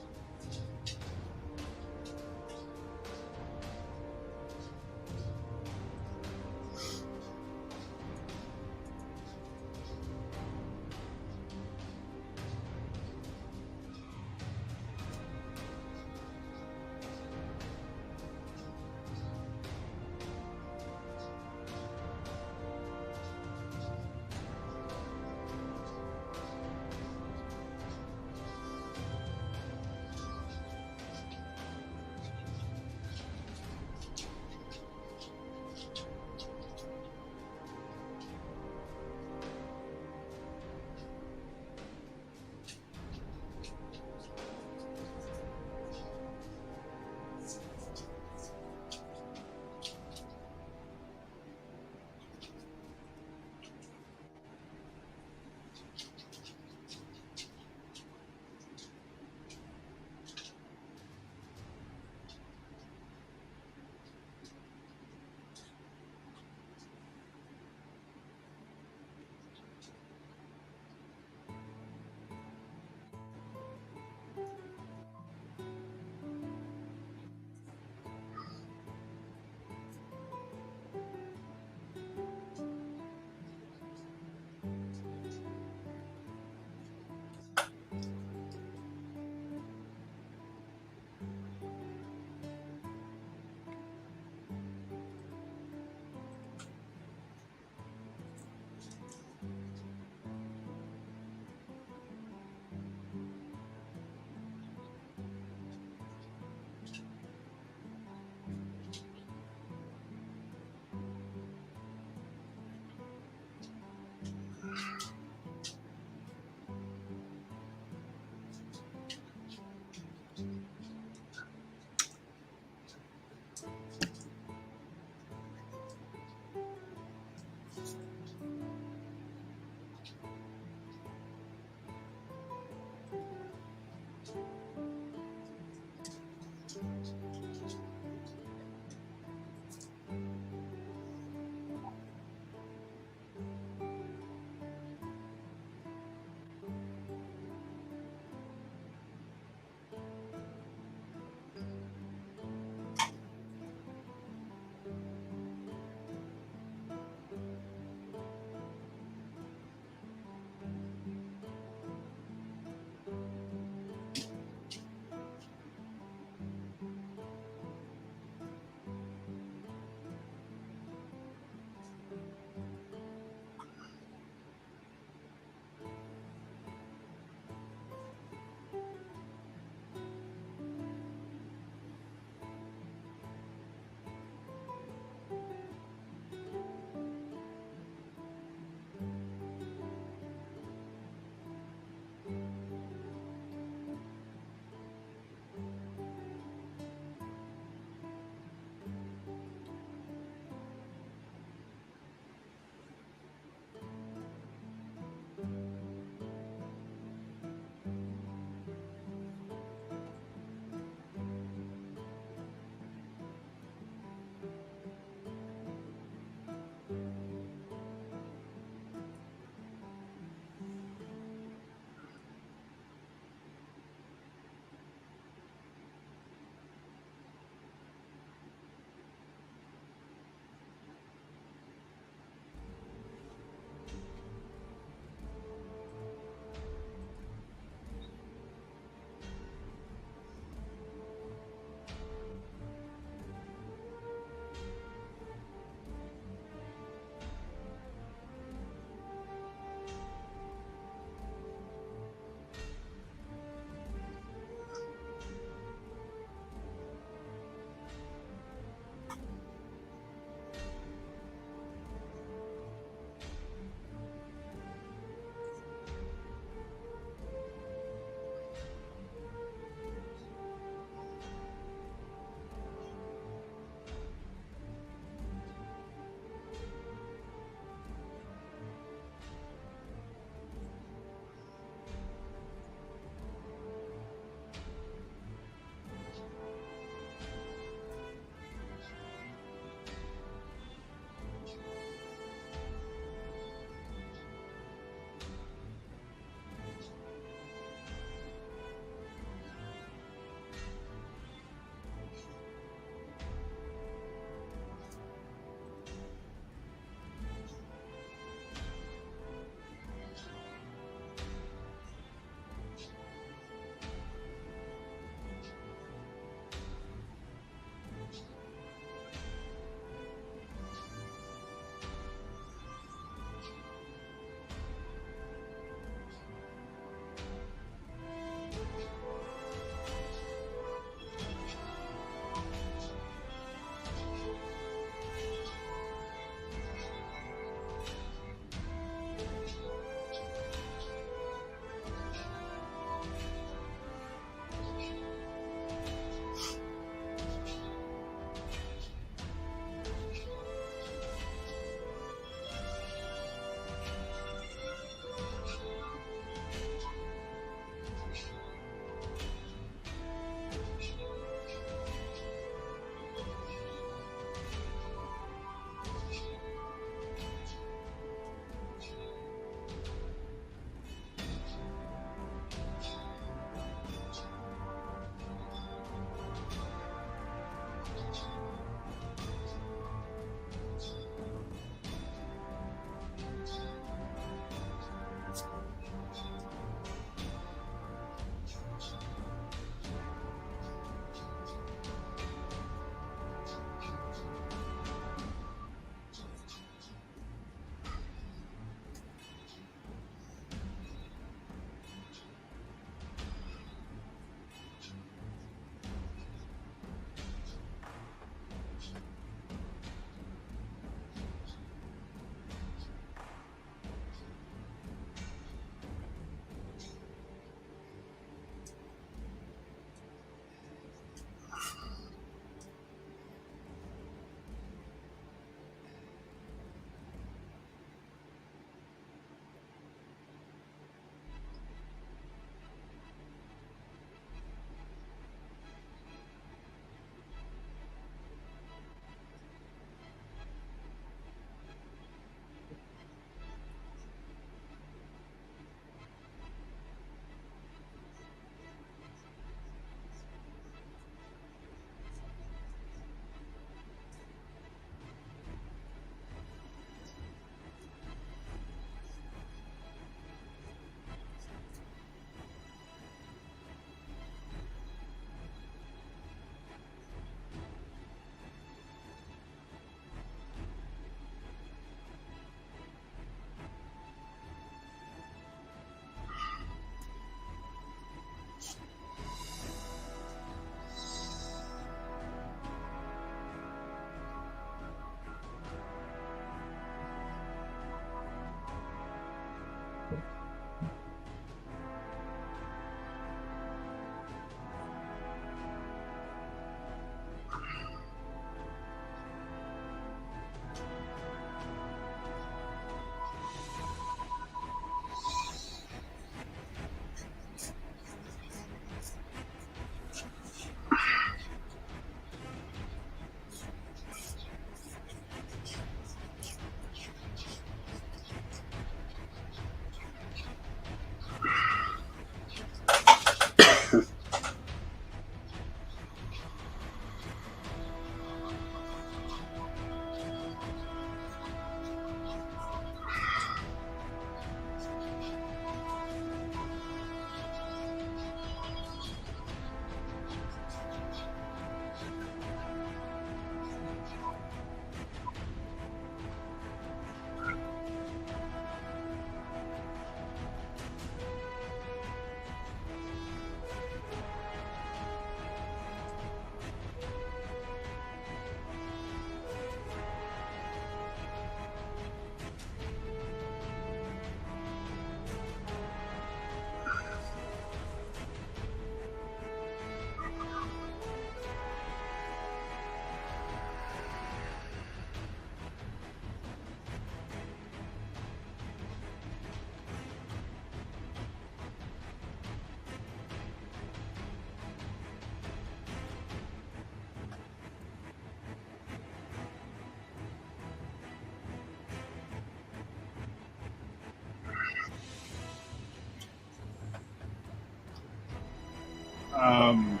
Um,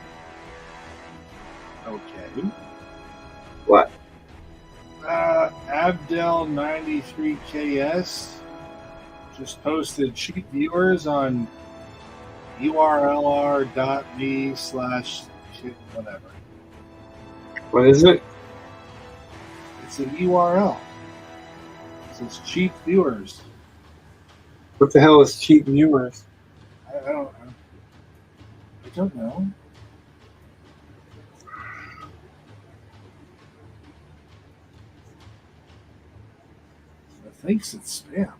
okay. What? Abdel93KS just posted cheap viewers on urlr.me/whatever. What is it? It's an URL. It says cheap viewers. What the hell is cheap viewers? I don't know. It thinks it's spam.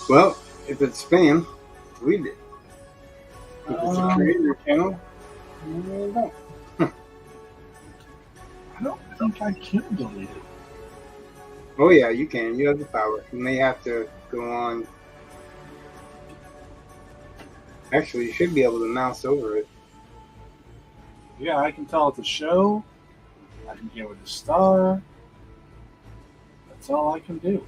Well, if it's spam, delete it. If it's a creator channel, no. I don't think I can delete it. Oh yeah, you can. You have the power. You may have to go on. Actually, you should be able to mouse over it. Yeah, I can tell it to show. I can give it a star. That's all I can do.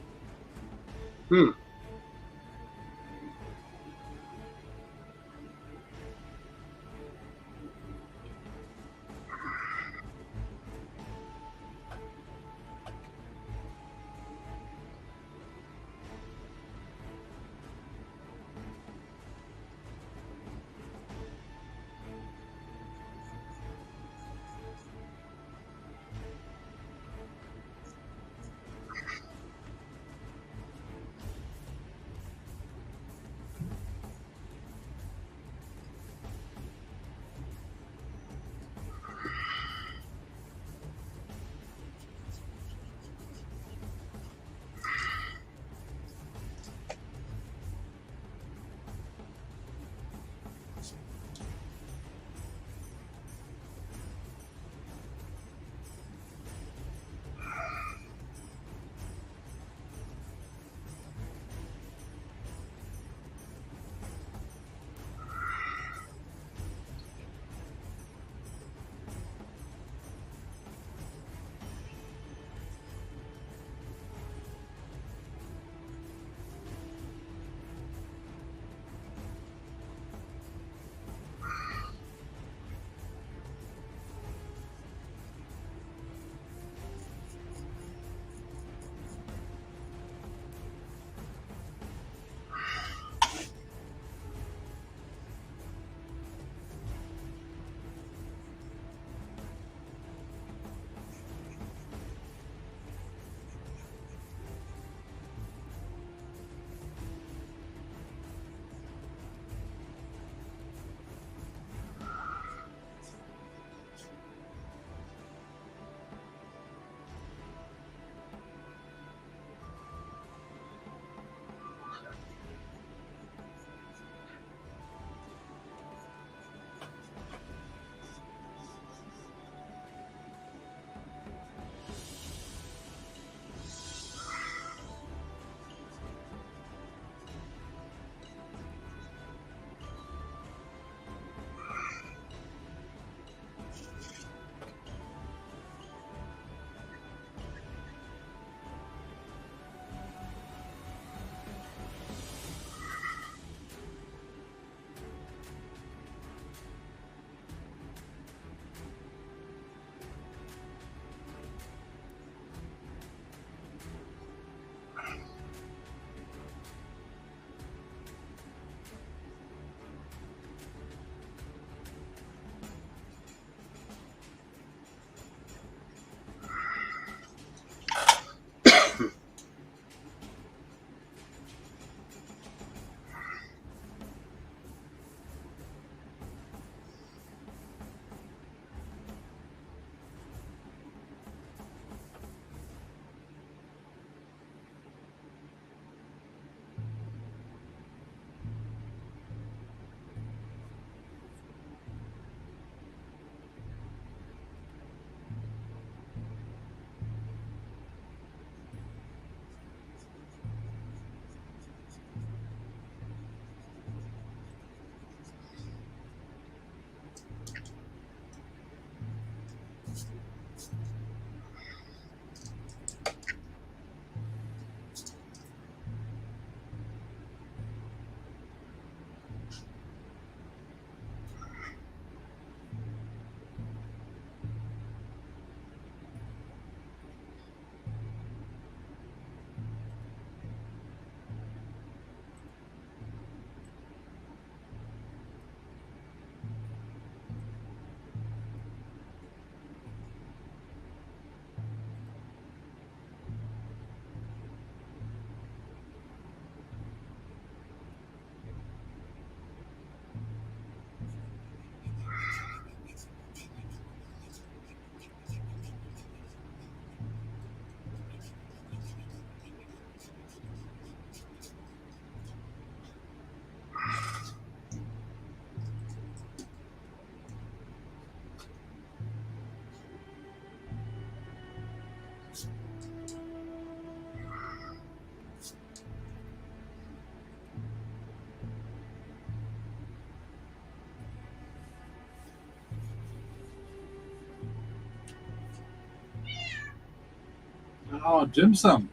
Oh, dim sum.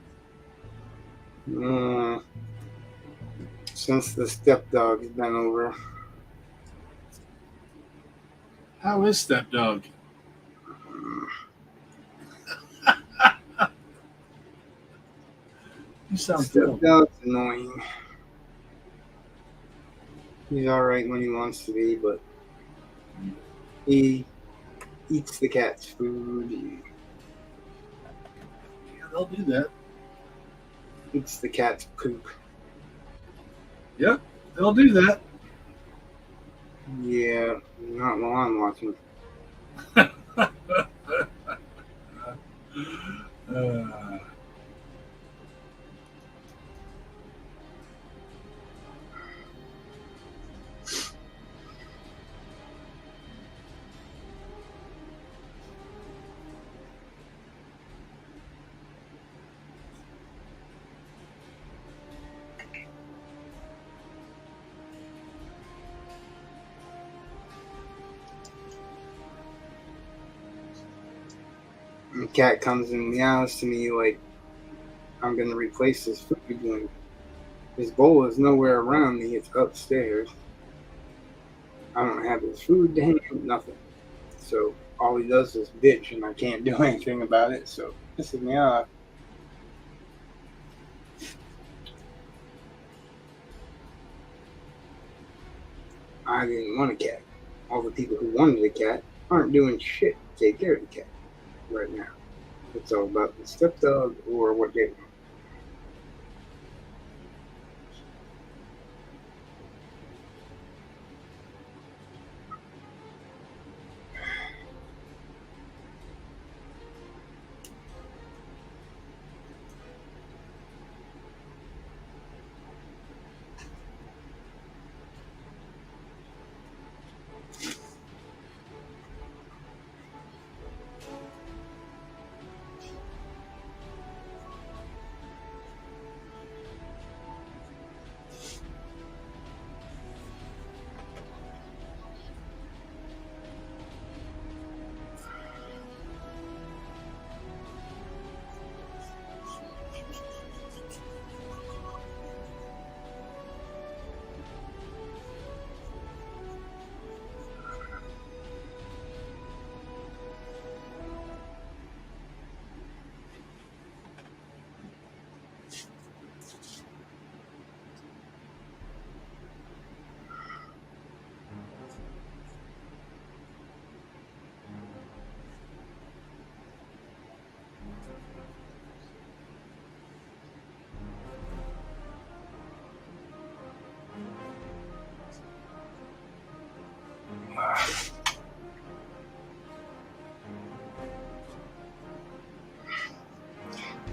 Since the stepdog's been over. How is stepdog? You sound good. Stepdog's annoying. He's alright when he wants to be, but he eats the cat's food. He Yeah, they'll do that. eats the cat's poop. Yep, they'll do that. Yeah, not while I'm watching. The cat comes and meows to me like I'm gonna replace his food when his bowl is nowhere around me. It's upstairs. I don't have his food to him, nothing. So all he does is bitch, and I can't do anything about it. So pisses me off. I didn't want a cat. All the people who wanted a cat aren't doing shit to take care of the cat right now. It's all about the stepdog or what they want.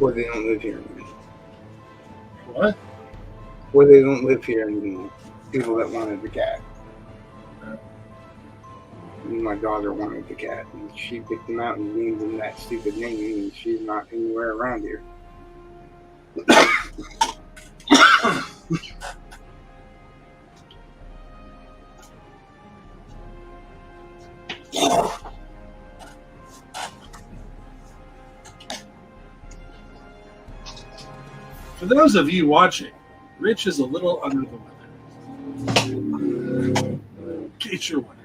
Or they don't live here anymore. What? Or they don't live here anymore. People that wanted the cat. My daughter wanted the cat, and she picked him out and named him that stupid name, and she's not anywhere around here. For those of you watching, Rich is a little under the weather. In case you're wondering.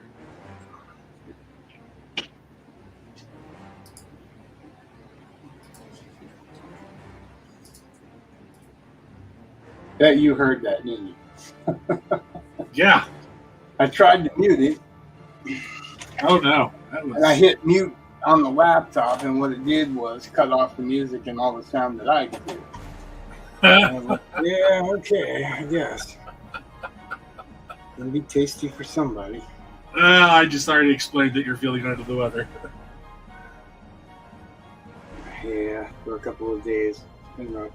Bet you heard that, didn't you? Yeah. I tried to mute it, Oh no. That and I was, hit mute on the laptop, and what it did was cut off the music and all the sound that I could do. And I was like, yeah, okay, I guess. It'll be tasty for somebody. I just already explained that you're feeling under the weather. Yeah, for a couple of days. You know.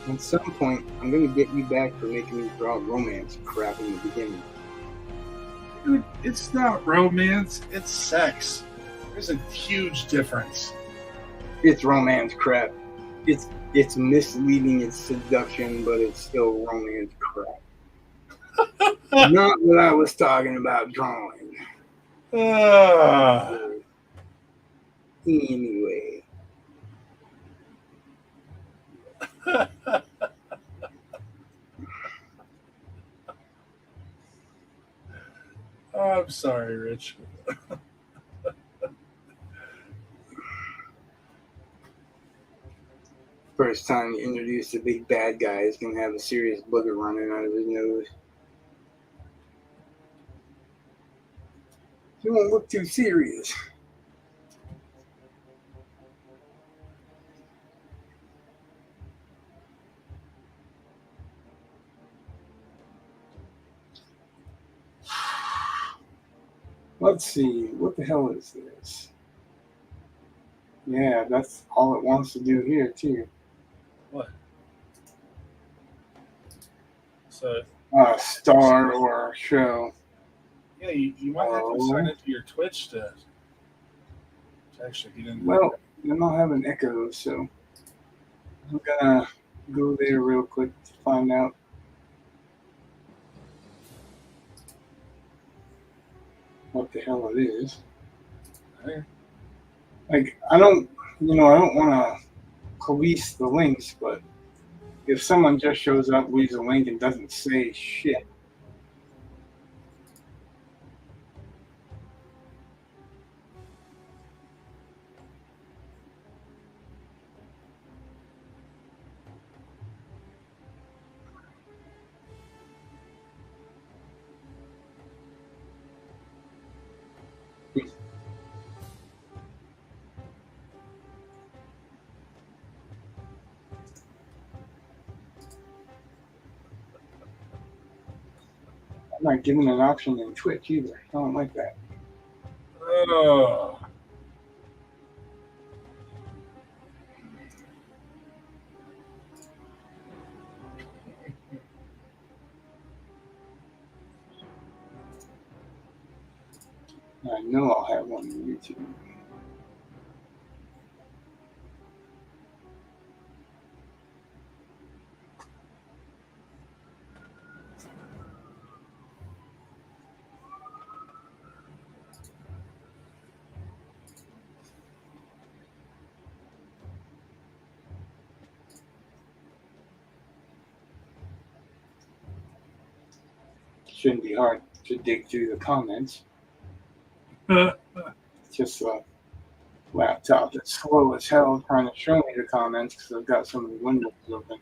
At some point, I'm gonna get you back for making me draw romance crap in the beginning. Dude, it's not romance, it's sex. There's a huge difference. It's romance crap. It's misleading, it's seduction, but it's still romance crap. Not what I was talking about drawing. Anyway. I'm sorry, Rich. First time you introduce a big bad guy is gonna have a serious booger running out of his nose. He won't look too serious. Let's see, what the hell is this? Yeah, that's all it wants to do here, too. What? So, Star or show. yeah, you might have to sign into your Twitch to actually get in. Well, then I'll have an echo, so I'm gonna go there real quick to find out. What the hell it is. Okay. Like, I don't want to police the links, but if someone just shows up, leaves a link, and doesn't say shit, I'm not giving an option in Twitch either. I don't like that. Oh. I know I'll have one on YouTube. Shouldn't be hard to dig through the comments. Just a laptop that's slow as hell trying to show me the comments because I've got so many windows open.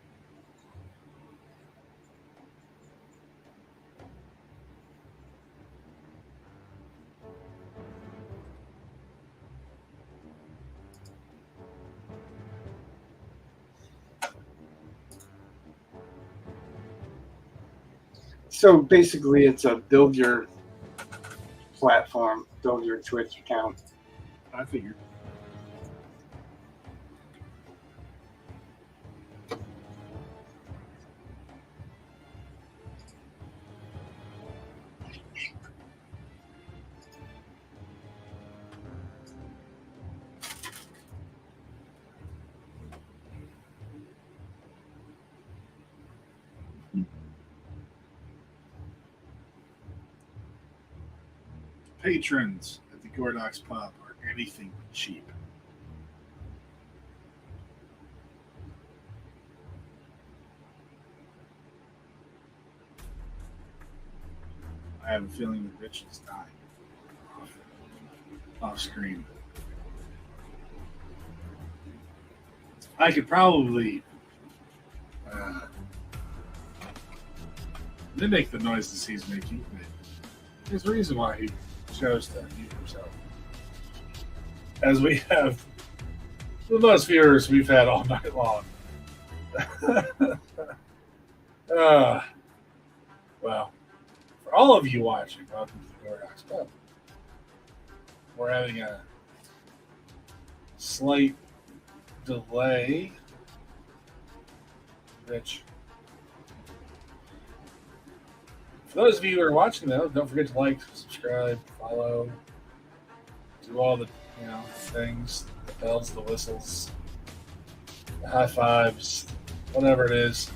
So basically, it's a build your platform, build your Twitch account. I figured. Patrons at the Gordox Pub are anything but cheap. I have a feeling that Rich is dying off screen. I could probably mimic the noises he's making, but there's a reason why he chose to mute himself. As we have the most viewers we've had all night long. Well, for all of you watching, welcome to the Gordox Pub. We're having a slight delay Rich. For those of you who are watching, though, don't forget to like, subscribe, follow, do all the things, the bells, the whistles, the high fives, whatever it is.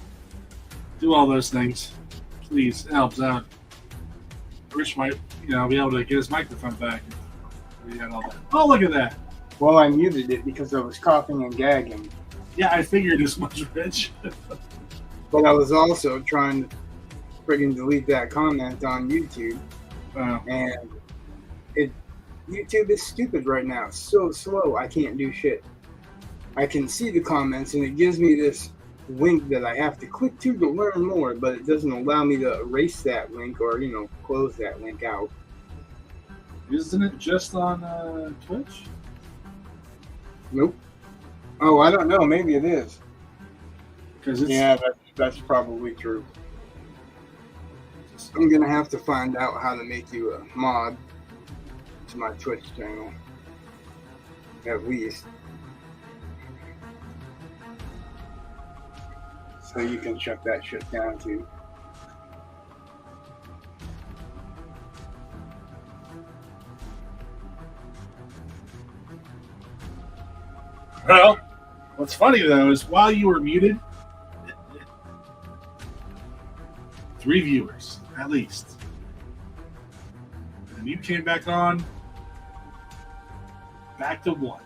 Do all those things, please. It helps out. Rich might, be able to get his microphone back. We got all that. Oh, look at that! Well, I muted it because I was coughing and gagging. Yeah, I figured as much, Rich. But I was also trying to friggin' delete that comment on YouTube. And YouTube is stupid right now. It's so slow, I can't do shit. I can see the comments, and it gives me this link that I have to click to learn more, but it doesn't allow me to erase that link or, close that link out. Isn't it just on Twitch? Nope. Oh, I don't know. Maybe it is. Because yeah, that's probably true. I'm going to have to find out how to make you a mod to my Twitch channel. At least. So you can shut that shit down too. Well, what's funny though is while you were muted, 3 viewers at least, and you came back on, back to 1.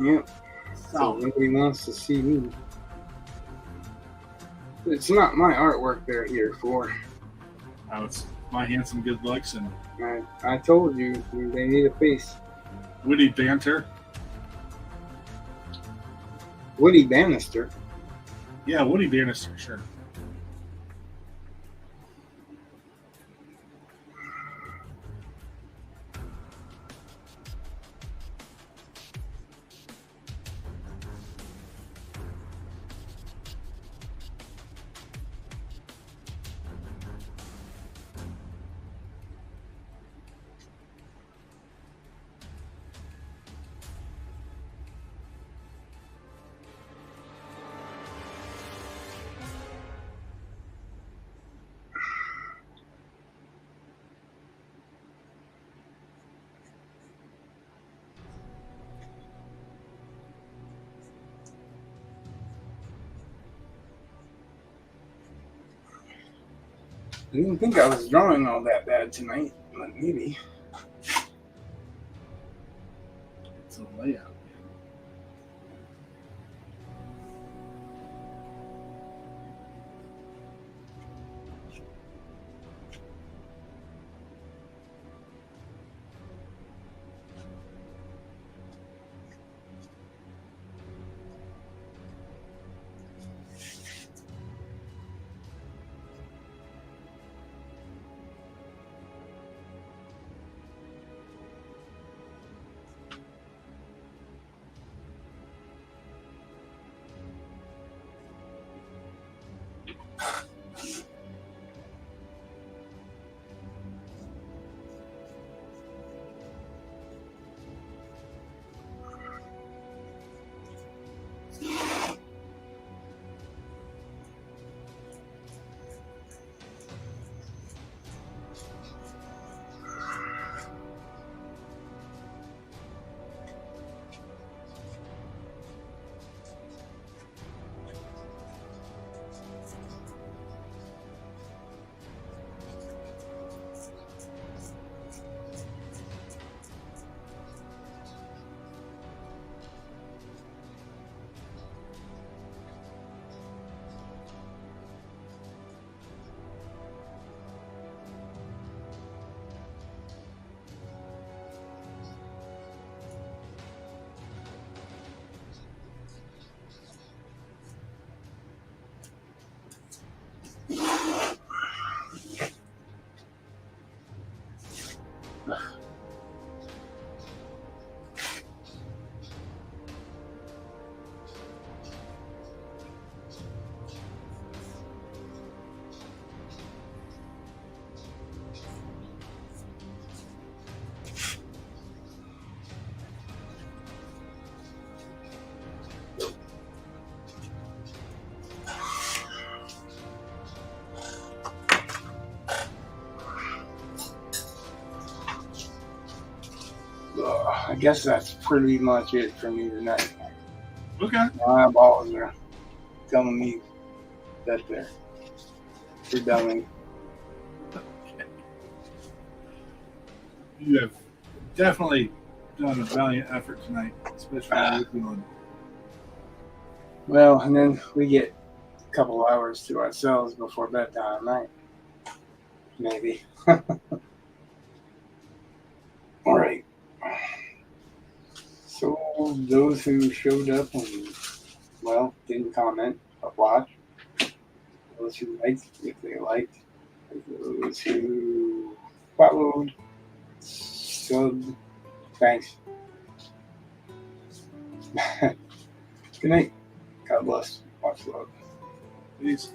Yep. So nobody wants to see me. It's not my artwork they're here for. Oh, it's my handsome good looks and I told you they need a face. witty banter. Woody Bannister. Yeah, Woody Bannister, sure. I didn't think I was drawing all that bad tonight, but maybe. It's a layout. I guess that's pretty much it for me tonight. Okay. My eyeballs are telling me that they're done. You have definitely done a valiant effort tonight, especially how you're feeling. Well, and then we get a couple hours to ourselves before bedtime night. Maybe. All right. So those who showed up and, well, didn't comment, but watched. Those who liked, if they liked. Those who followed, subbed. Thanks. Good night. God bless. Much love. Peace.